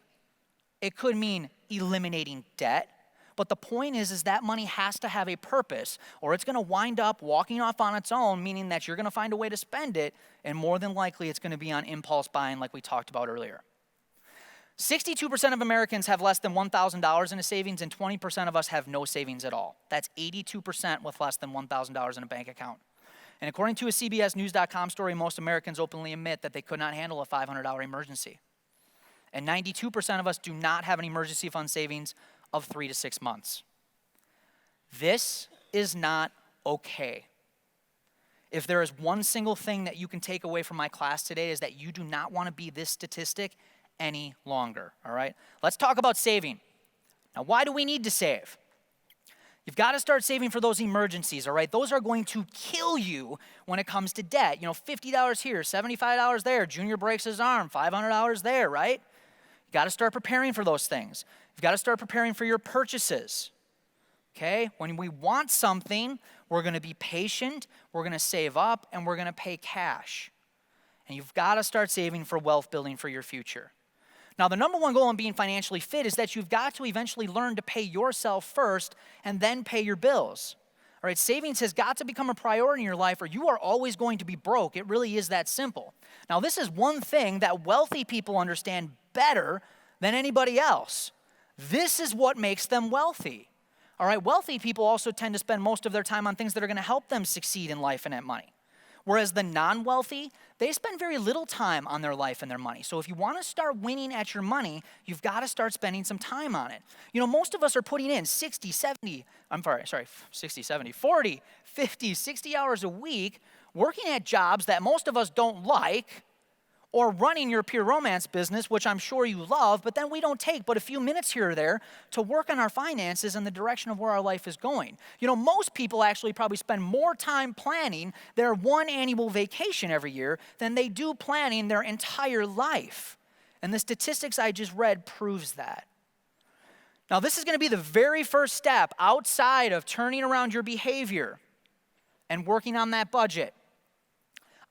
B: It could mean eliminating debt. But the point is that money has to have a purpose, or it's going to wind up walking off on its own, meaning that you're going to find a way to spend it, and more than likely it's going to be on impulse buying like we talked about earlier. 62% of Americans have less than $1,000 in a savings, and 20% of us have no savings at all. That's 82% with less than $1,000 in a bank account. And according to a CBSNews.com story, most Americans openly admit that they could not handle a $500 emergency. And 92% of us do not have an emergency fund savings of 3 to 6 months. This is not okay. If there is one single thing that you can take away from my class today is that you do not want to be this statistic any longer, all right? Let's talk about saving. Now, why do we need to save? You've got to start saving for those emergencies, all right? Those are going to kill you when it comes to debt. You know, $50 here, $75 there, Junior breaks his arm, $500 there, right? You got to start preparing for those things. You've got to start preparing for your purchases, okay? When we want something, we're going to be patient, we're going to save up, and we're going to pay cash. And you've got to start saving for wealth building for your future. Now, the number one goal in being financially fit is that you've got to eventually learn to pay yourself first and then pay your bills. All right, savings has got to become a priority in your life or you are always going to be broke. It really is that simple. Now, this is one thing that wealthy people understand better than anybody else. This is what makes them wealthy. All right, wealthy people also tend to spend most of their time on things that are going to help them succeed in life and at money. Whereas the non-wealthy, they spend very little time on their life and their money. So if you want to start winning at your money, you've got to start spending some time on it. You know, most of us are putting in 40, 50, 60 hours a week working at jobs that most of us don't like, or running your peer romance business, which I'm sure you love, but then we don't take but a few minutes here or there to work on our finances and the direction of where our life is going. You know, most people actually probably spend more time planning their one annual vacation every year than they do planning their entire life. And the statistics I just read proves that. Now, this is going to be the very first step outside of turning around your behavior and working on that budget.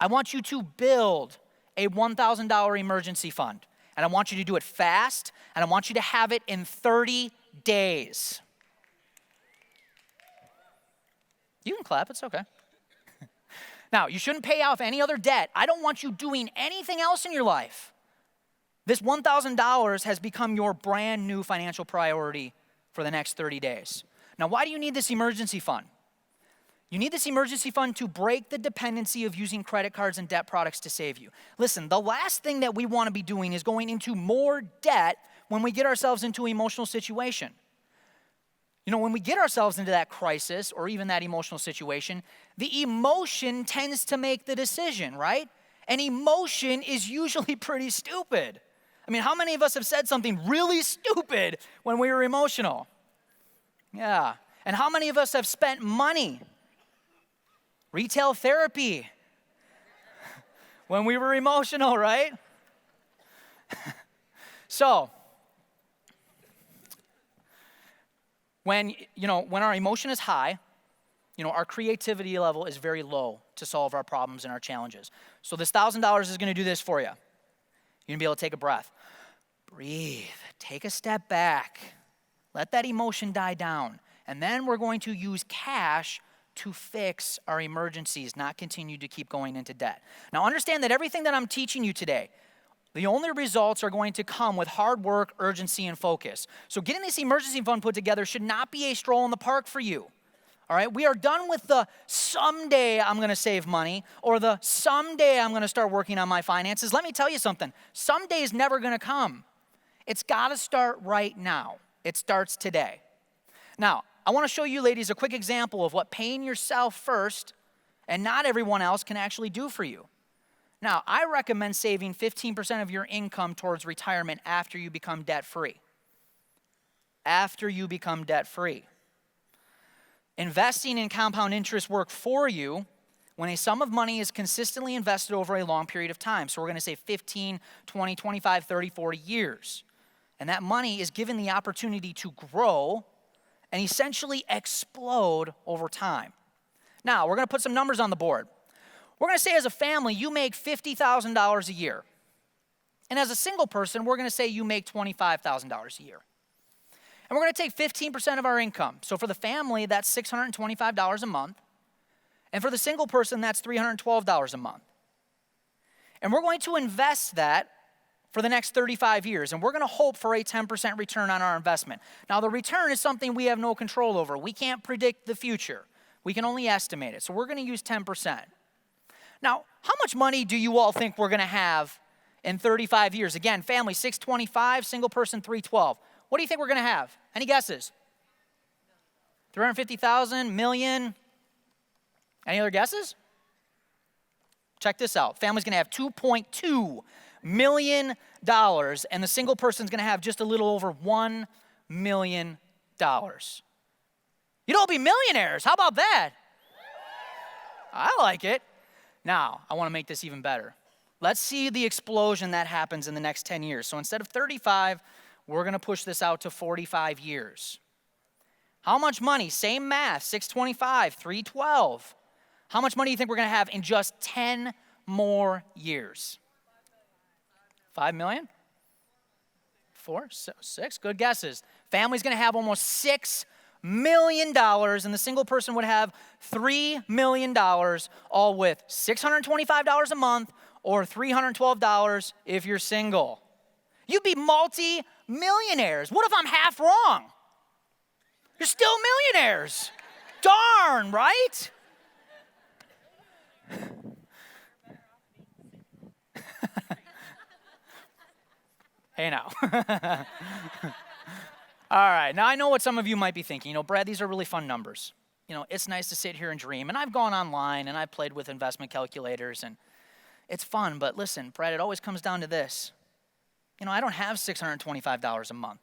B: I want you to build a $1,000 emergency fund. And I want you to do it fast, and I want you to have it in 30 days. You can clap, it's okay. Now, you shouldn't pay off any other debt. I don't want you doing anything else in your life. This $1,000 has become your brand new financial priority for the next 30 days. Now, why do you need this emergency fund? You need this emergency fund to break the dependency of using credit cards and debt products to save you. Listen, the last thing that we want to be doing is going into more debt when we get ourselves into an emotional situation. You know, when we get ourselves into that crisis or even that emotional situation, the emotion tends to make the decision, right? And emotion is usually pretty stupid. I mean, how many of us have said something really stupid when we were emotional? Yeah. And how many of us have spent money? Retail therapy. When we were emotional, right? So, when our emotion is high, our creativity level is very low to solve our problems and our challenges. So this $1,000 is going to do this for you. You're going to be able to take a breath. Breathe. Take a step back. Let that emotion die down. And then we're going to use cash to fix our emergencies, not continue to keep going into debt. Now understand that everything that I'm teaching you today, the only results are going to come with hard work, urgency, and focus. So getting this emergency fund put together should not be a stroll in the park for you. All right, we are done with the someday I'm going to save money or the someday I'm going to start working on my finances. Let me tell you something. Someday is never going to come. It's got to start right now. It starts today. Now, I want to show you ladies a quick example of what paying yourself first and not everyone else can actually do for you. Now, I recommend saving 15% of your income towards retirement after you become debt-free. After you become debt-free. Investing in compound interest work for you when a sum of money is consistently invested over a long period of time. So we're going to say 15, 20, 25, 30, 40 years. And that money is given the opportunity to grow and essentially explode over time. Now, we're going to put some numbers on the board. We're going to say as a family, you make $50,000 a year. And as a single person, we're going to say you make $25,000 a year. And we're going to take 15% of our income. So for the family, that's $625 a month. And for the single person, that's $312 a month. And we're going to invest that for the next 35 years. And we're going to hope for a 10% return on our investment. Now, the return is something we have no control over. We can't predict the future. We can only estimate it. So we're going to use 10%. Now, how much money do you all think we're going to have in 35 years? Again, family, 625, single person, 312. What do you think we're going to have? Any guesses? 350,000, million? Any other guesses? Check this out. Family's going to have $2.2 million, and the single person's going to have just a little over $1 million. You'd all be millionaires. How about that? I like it. Now, I want to make this even better. Let's see the explosion that happens in the next 10 years. So instead of 35, we're going to push this out to 45 years. How much money? Same math, 625, 312. How much money do you think we're going to have in just 10 more years? 5 million? 4? 6? Good guesses. Family's going to have almost $6 million, and the single person would have $3 million, all with $625 a month or $312 if you're single. You'd be multi-millionaires. What if I'm half wrong? You're still millionaires. Darn, right? Hey now. All right, now I know what some of you might be thinking. Brad, these are really fun numbers. It's nice to sit here and dream. And I've gone online and I've played with investment calculators and it's fun. But listen, Brad, it always comes down to this. I don't have $625 a month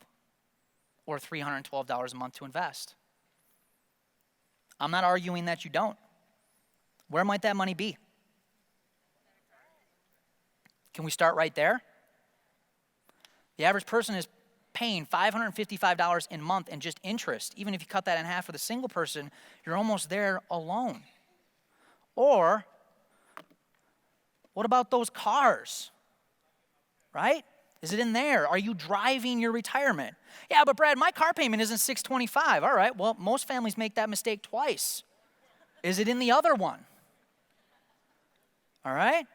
B: or $312 a month to invest. I'm not arguing that you don't. Where might that money be? Can we start right there? The average person is paying $555 a month in just interest. Even if you cut that in half for the single person, you're almost there alone. Or, what about those cars? Right? Is it in there? Are you driving your retirement? Yeah, but Brad, my car payment isn't $625. All right, well, most families make that mistake twice. Is it in the other one? All right?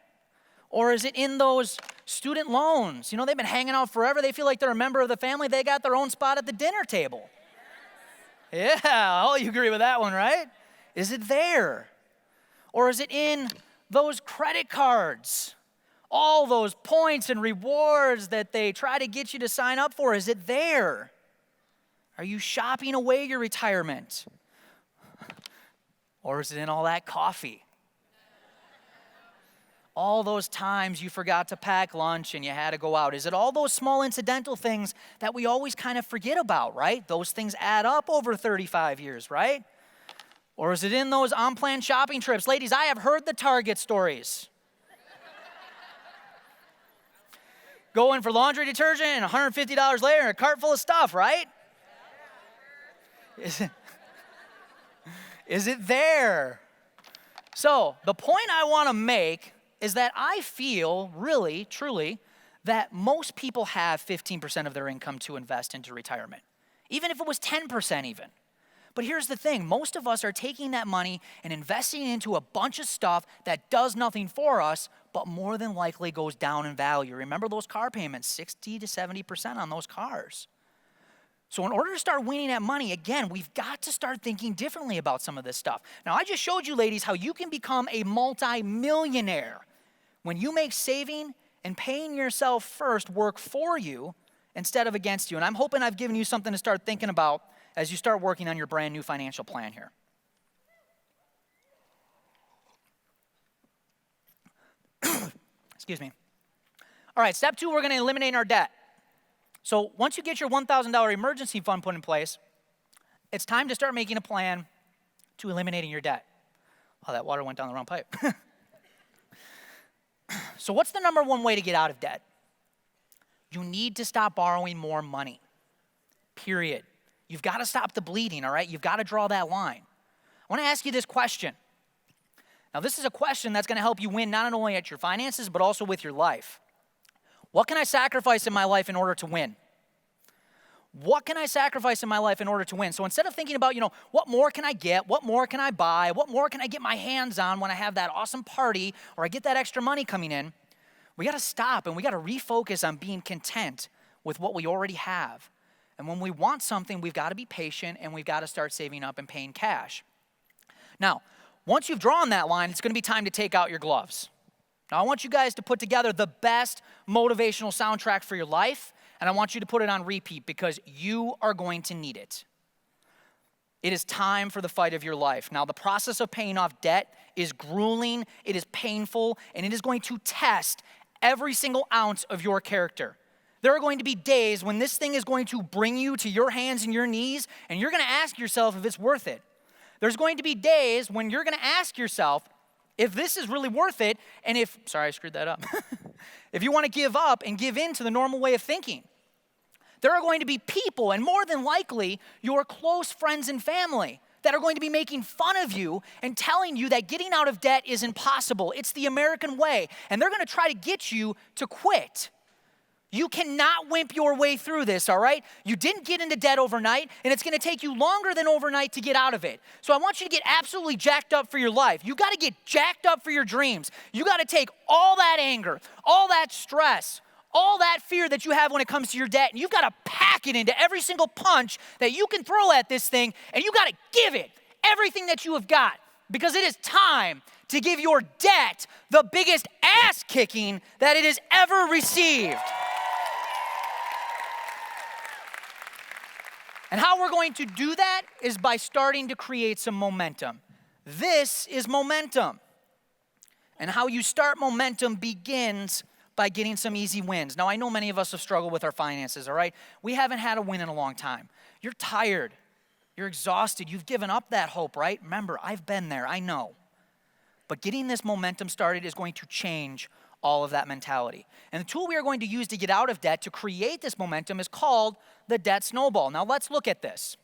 B: Or is it in those student loans? They've been hanging out forever. They feel like they're a member of the family. They got their own spot at the dinner table. Yeah, oh, you agree with that one, right? Is it there? Or is it in those credit cards? All those points and rewards that they try to get you to sign up for, is it there? Are you shopping away your retirement? Or is it in all that coffee? all those times you forgot to pack lunch and you had to go out? Is it all those small incidental things that we always kind of forget about, right? Those things add up over 35 years, right? Or is it in those unplanned shopping trips? Ladies, I have heard the Target stories. Going for laundry detergent and $150 later and a cart full of stuff, right? Is it there? So the point I want to make is that I feel really, truly, that most people have 15% of their income to invest into retirement, even if it was 10% even. But here's the thing, most of us are taking that money and investing into a bunch of stuff that does nothing for us, but more than likely goes down in value. Remember those car payments, 60 to 70% on those cars. So in order to start winning at money, again, we've got to start thinking differently about some of this stuff. Now, I just showed you, ladies, how you can become a multi-millionaire when you make saving and paying yourself first work for you instead of against you. And I'm hoping I've given you something to start thinking about as you start working on your brand new financial plan here. Excuse me. All right, step 2, we're going to eliminate our debt. So once you get your $1,000 emergency fund put in place, it's time to start making a plan to eliminating your debt. Oh, that water went down the wrong pipe. So what's the number one way to get out of debt? You need to stop borrowing more money, period. You've got to stop the bleeding, all right? You've got to draw that line. I want to ask you this question. Now, this is a question that's going to help you win not only at your finances, but also with your life. What can I sacrifice in my life in order to win? What can I sacrifice in my life in order to win? So instead of thinking about, what more can I get? What more can I buy? What more can I get my hands on when I have that awesome party or I get that extra money coming in? We got to stop and we got to refocus on being content with what we already have. And when we want something, we've got to be patient and we've got to start saving up and paying cash. Now, once you've drawn that line, it's going to be time to take out your gloves. Now, I want you guys to put together the best motivational soundtrack for your life, and I want you to put it on repeat because you are going to need it. It is time for the fight of your life. Now, the process of paying off debt is grueling, it is painful, and it is going to test every single ounce of your character. There are going to be days when this thing is going to bring you to your hands and your knees, and you're going to ask yourself if it's worth it. There's going to be days when you're going to ask yourself if this is really worth it, and sorry, I screwed that up. If you want to give up and give in to the normal way of thinking. There are going to be people, and more than likely, your close friends and family, that are going to be making fun of you and telling you that getting out of debt is impossible. It's the American way, and they're going to try to get you to quit. You cannot wimp your way through this, all right? You didn't get into debt overnight, and it's going to take you longer than overnight to get out of it. So I want you to get absolutely jacked up for your life. You got to get jacked up for your dreams. You got to take all that anger, all that stress, all that fear that you have when it comes to your debt, and you've got to pack it into every single punch that you can throw at this thing, and you got to give it everything that you have got, because it is time to give your debt the biggest ass kicking that it has ever received. And how we're going to do that is by starting to create some momentum. This is momentum. And how you start momentum begins by getting some easy wins. Now, I know many of us have struggled with our finances, all right? We haven't had a win in a long time. You're tired. You're exhausted. You've given up that hope, right? Remember, I've been there. I know. But getting this momentum started is going to change all of that mentality. And the tool we are going to use to get out of debt to create this momentum is called the debt snowball. Now let's look at this.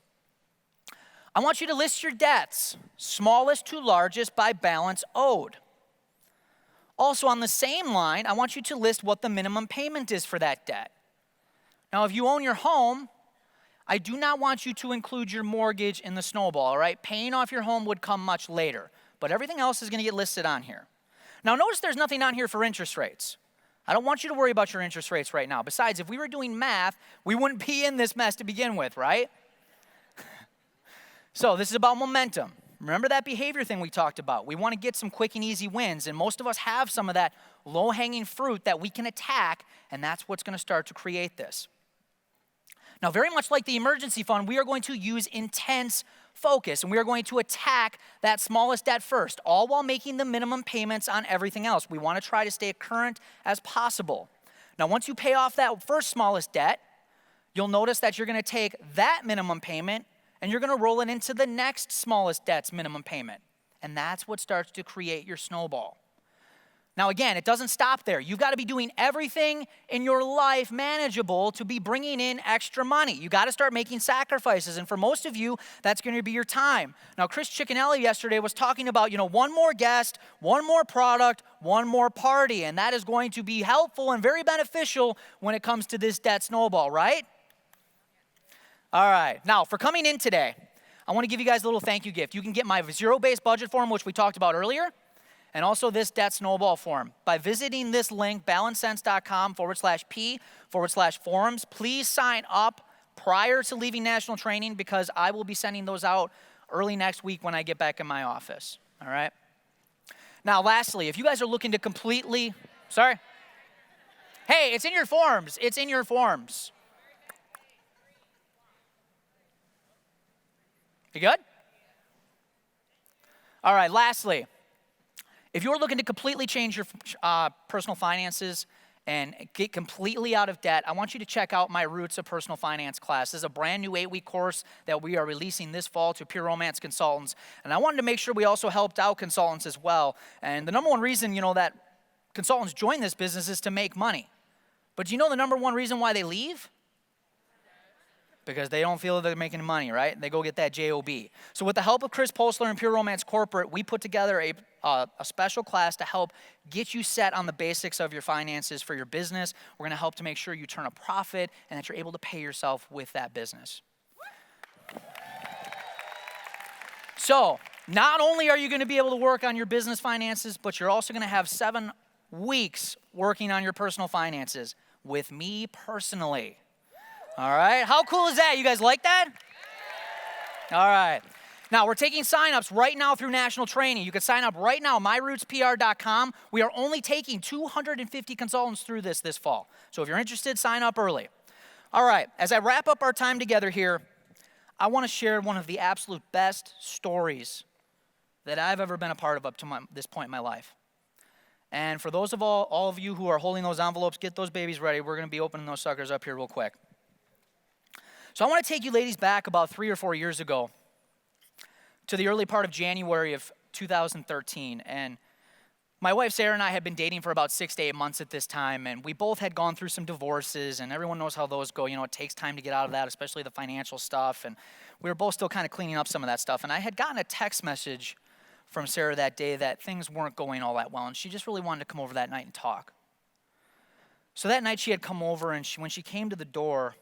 B: I want you to list your debts, smallest to largest by balance owed. Also on the same line, I want you to list what the minimum payment is for that debt. Now if you own your home, I do not want you to include your mortgage in the snowball, all right? Paying off your home would come much later, but everything else is going to get listed on here. Now notice there's nothing on here for interest rates. I don't want you to worry about your interest rates right now. Besides, if we were doing math, we wouldn't be in this mess to begin with, right? So this is about momentum. Remember that behavior thing we talked about. We want to get some quick and easy wins, and most of us have some of that low-hanging fruit that we can attack, and that's what's going to start to create this. Now, very much like the emergency fund, we are going to use intense focus, and we are going to attack that smallest debt first, all while making the minimum payments on everything else. We want to try to stay current as possible. Now, once you pay off that first smallest debt, you'll notice that you're going to take that minimum payment and you're going to roll it into the next smallest debt's minimum payment. And that's what starts to create your snowball. Now, again, it doesn't stop there. You've got to be doing everything in your life manageable to be bringing in extra money. You got to start making sacrifices. And for most of you, that's going to be your time. Now, Chris Ciccanelli yesterday was talking about, one more guest, one more product, one more party. And that is going to be helpful and very beneficial when it comes to this debt snowball, right? All right. Now, for coming in today, I want to give you guys a little thank you gift. You can get my zero-based budget form, which we talked about earlier, and also this debt snowball form by visiting this link, balancesense.com/P/forums. Please sign up prior to leaving national training because I will be sending those out early next week when I get back in my office. All right? Now, lastly, if you guys are looking to completely, hey, it's in your forms. It's in your forms. You good? All right, lastly, if you're looking to completely change your personal finances and get completely out of debt, I want you to check out my Roots of Personal Finance class. This is a brand new 8-week course that we are releasing this fall to Pure Romance consultants. And I wanted to make sure we also helped out consultants as well. And the number one reason, that consultants join this business is to make money. But do you know the number one reason why they leave? Because they don't feel they're making money, right? They go get that job. So with the help of Chris Postler and Pure Romance Corporate, we put together a special class to help get you set on the basics of your finances for your business. We're going to help to make sure you turn a profit and that you're able to pay yourself with that business. So not only are you going to be able to work on your business finances, but you're also going to have 7 weeks working on your personal finances with me personally. All right, how cool is that? You guys like that? All right. Now, we're taking signups right now through national training. You can sign up right now, myrootspr.com. We are only taking 250 consultants through this fall. So if you're interested, sign up early. All right, as I wrap up our time together here, I want to share one of the absolute best stories that I've ever been a part of up to this point in my life. And for those of all of you who are holding those envelopes, get those babies ready. We're going to be opening those suckers up here real quick. So I want to take you ladies back about 3 or 4 years ago to the early part of January of 2013. And my wife Sarah and I had been dating for about 6 to 8 months at this time. And we both had gone through some divorces. And everyone knows how those go. It takes time to get out of that, especially the financial stuff. And we were both still kind of cleaning up some of that stuff. And I had gotten a text message from Sarah that day that things weren't going all that well. And she just really wanted to come over that night and talk. So that night she had come over. And when she came to the door,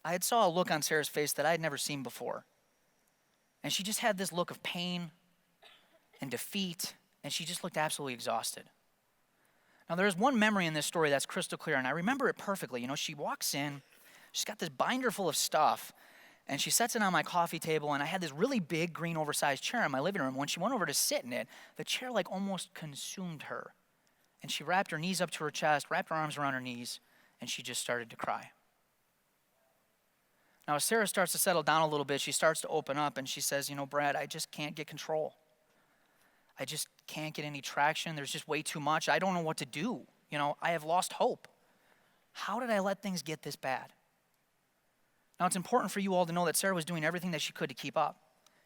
B: I had saw a look on Sarah's face that I had never seen before. And she just had this look of pain and defeat, and she just looked absolutely exhausted. Now, there's one memory in this story that's crystal clear, and I remember it perfectly. She walks in, she's got this binder full of stuff, and she sets it on my coffee table, and I had this really big green oversized chair in my living room. When she went over to sit in it, the chair almost consumed her. And she wrapped her knees up to her chest, wrapped her arms around her knees, and she just started to cry. Now, as Sarah starts to settle down a little bit, she starts to open up and she says, Brad, I just can't get control. I just can't get any traction. There's just way too much. I don't know what to do. I have lost hope. How did I let things get this bad? Now, it's important for you all to know that Sarah was doing everything that she could to keep up.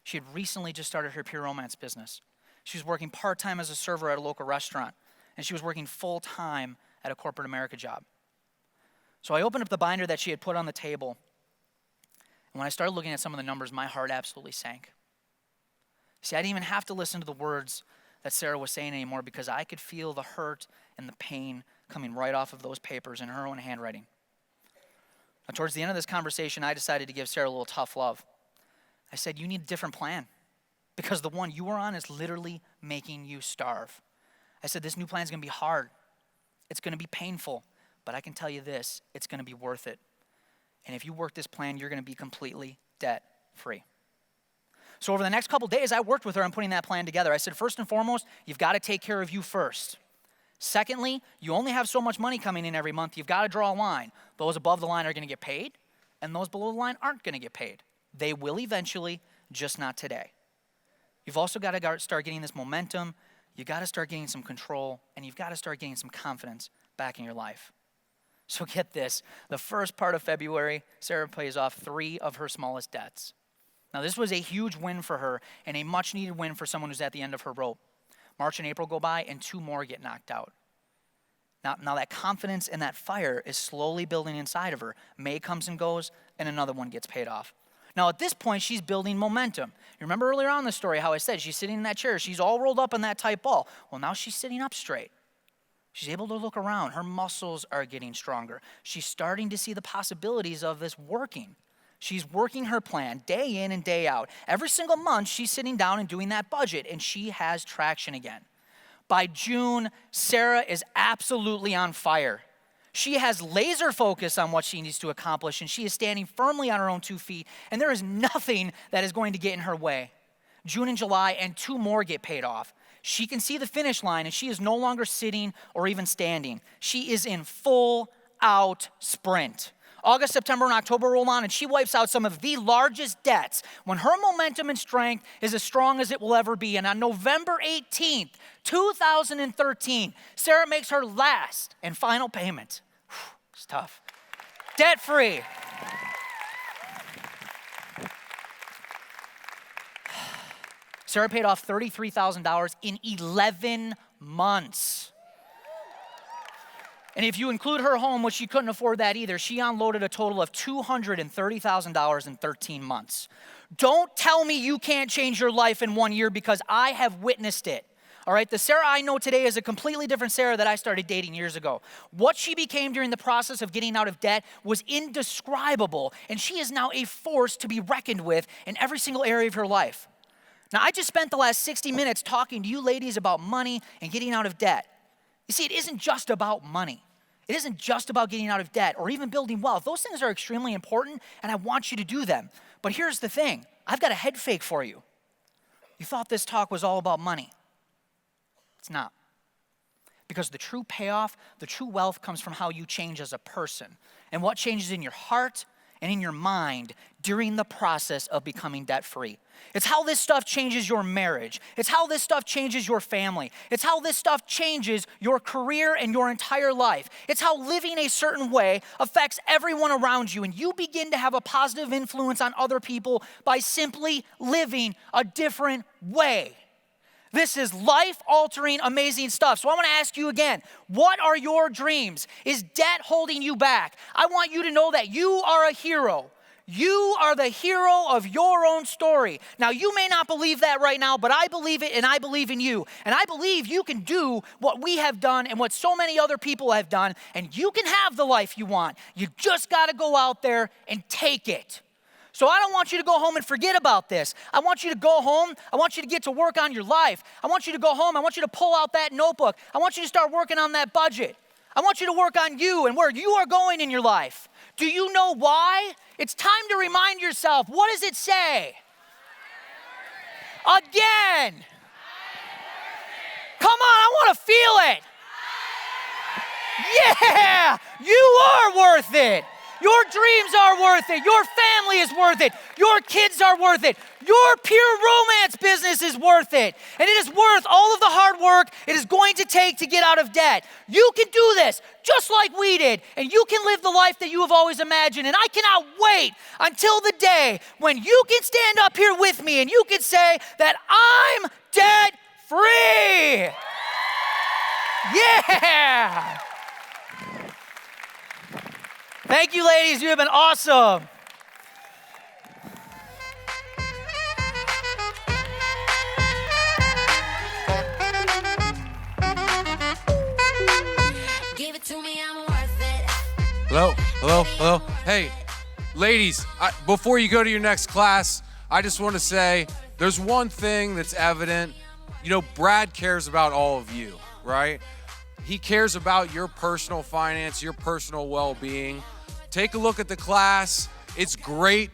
B: She had recently just started her Pure Romance business. She was working part-time as a server at a local restaurant, and she was working full-time at a corporate America job. So I opened up the binder that she had put on the table. And when I started looking at some of the numbers, my heart absolutely sank. See, I didn't even have to listen to the words that Sarah was saying anymore because I could feel the hurt and the pain coming right off of those papers in her own handwriting. Now, towards the end of this conversation, I decided to give Sarah a little tough love. I said, you need a different plan because the one you are on is literally making you starve. I said, this new plan is going to be hard. It's going to be painful, but I can tell you this, it's going to be worth it. And if you work this plan, you're going to be completely debt-free. So over the next couple days, I worked with her on putting that plan together. I said, first and foremost, you've got to take care of you first. Secondly, you only have so much money coming in every month. You've got to draw a line. Those above the line are going to get paid, and those below the line aren't going to get paid. They will eventually. just not today. You've also got to start getting this momentum. You got to start getting some control, and you've got to start getting some confidence back in your life. So get this, the first part of February, Sarah pays off 3 of her smallest debts. Now this was a huge win for her and a much needed win for someone who's at the end of her rope. March and April go by and 2 more get knocked out. Now that confidence and that fire is slowly building inside of her. May comes and goes and another one gets paid off. Now at this point, she's building momentum. You remember earlier on in the story how I said she's sitting in that chair. She's all rolled up in that tight ball. Well, now she's sitting up straight. She's able to look around. Her muscles are getting stronger. She's starting to see the possibilities of this working. She's working her plan day in and day out. Every single month, she's sitting down and doing that budget, and she has traction again. By June, Sarah is absolutely on fire. She has laser focus on what she needs to accomplish, and she is standing firmly on her own 2 feet, and there is nothing that is going to get in her way. June and July, and 2 more get paid off. She can see the finish line, and she is no longer sitting or even standing. She is in full-out sprint. August, September, and October roll on, and she wipes out some of the largest debts when her momentum and strength is as strong as it will ever be. And on November 18th, 2013, Sarah makes her last and final payment. It's tough. Debt-free. Sarah paid off $33,000 in 11 months. And if you include her home, which she couldn't afford that either, she unloaded a total of $230,000 in 13 months. Don't tell me you can't change your life in 1 year because I have witnessed it. All right, the Sarah I know today is a completely different Sarah that I started dating years ago. What she became during the process of getting out of debt was indescribable, and she is now a force to be reckoned with in every single area of her life. Now, I just spent the last 60 minutes talking to you ladies about money and getting out of debt. You see, it isn't just about money. It isn't just about getting out of debt or even building wealth. Those things are extremely important, and I want you to do them. But here's the thing. I've got a head fake for you. You thought this talk was all about money. It's not. Because the true payoff, the true wealth comes from how you change as a person and what changes in your heart and in your mind during the process of becoming debt-free. It's how this stuff changes your marriage. It's how this stuff changes your family. It's how this stuff changes your career and your entire life. It's how living a certain way affects everyone around you, and you begin to have a positive influence on other people by simply living a different way. This is life-altering, amazing stuff. So I want to ask you again, what are your dreams? Is debt holding you back? I want you to know that you are a hero. You are the hero of your own story. Now, you may not believe that right now, but I believe it, and I believe in you. And I believe you can do what we have done and what so many other people have done, and you can have the life you want. You just got to go out there and take it. So I don't want you to go home and forget about this. I want you to go home. I want you to get to work on your life. I want you to go home. I want you to pull out that notebook. I want you to start working on that budget. I want you to work on you and where you are going in your life. Do you know why? It's time to remind yourself. What does it say? Again. Come on, I want to feel it. Yeah, you are worth it. Your dreams are worth it. Your family is worth it. Your kids are worth it. Your pure romance business is worth it. And it is worth all of the hard work it is going to take to get out of debt. You can do this just like we did. And you can live the life that you have always imagined. And I cannot wait until the day when you can stand up here with me and you can say that I'm debt free. Yeah. Thank you, ladies. You have been awesome.
C: Give it to me, I'm worth it.
A: Hello. Hey, ladies, before you go to your next class, I just want to say there's one thing that's evident. You know, Brad cares about all of you, right? He cares about your personal finance, your personal well-being. Take a look at the class. It's great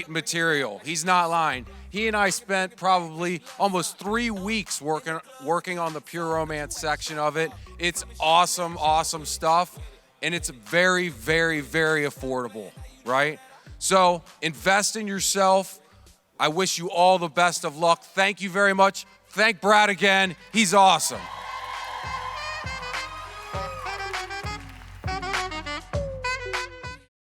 A: material. He's not lying. He and I spent probably almost 3 weeks working on the pure romance section of it. It's awesome stuff, and it's very, very, very affordable, right? So invest in yourself. I wish you all the best of luck. Thank you very much. Thank Brad again. He's awesome.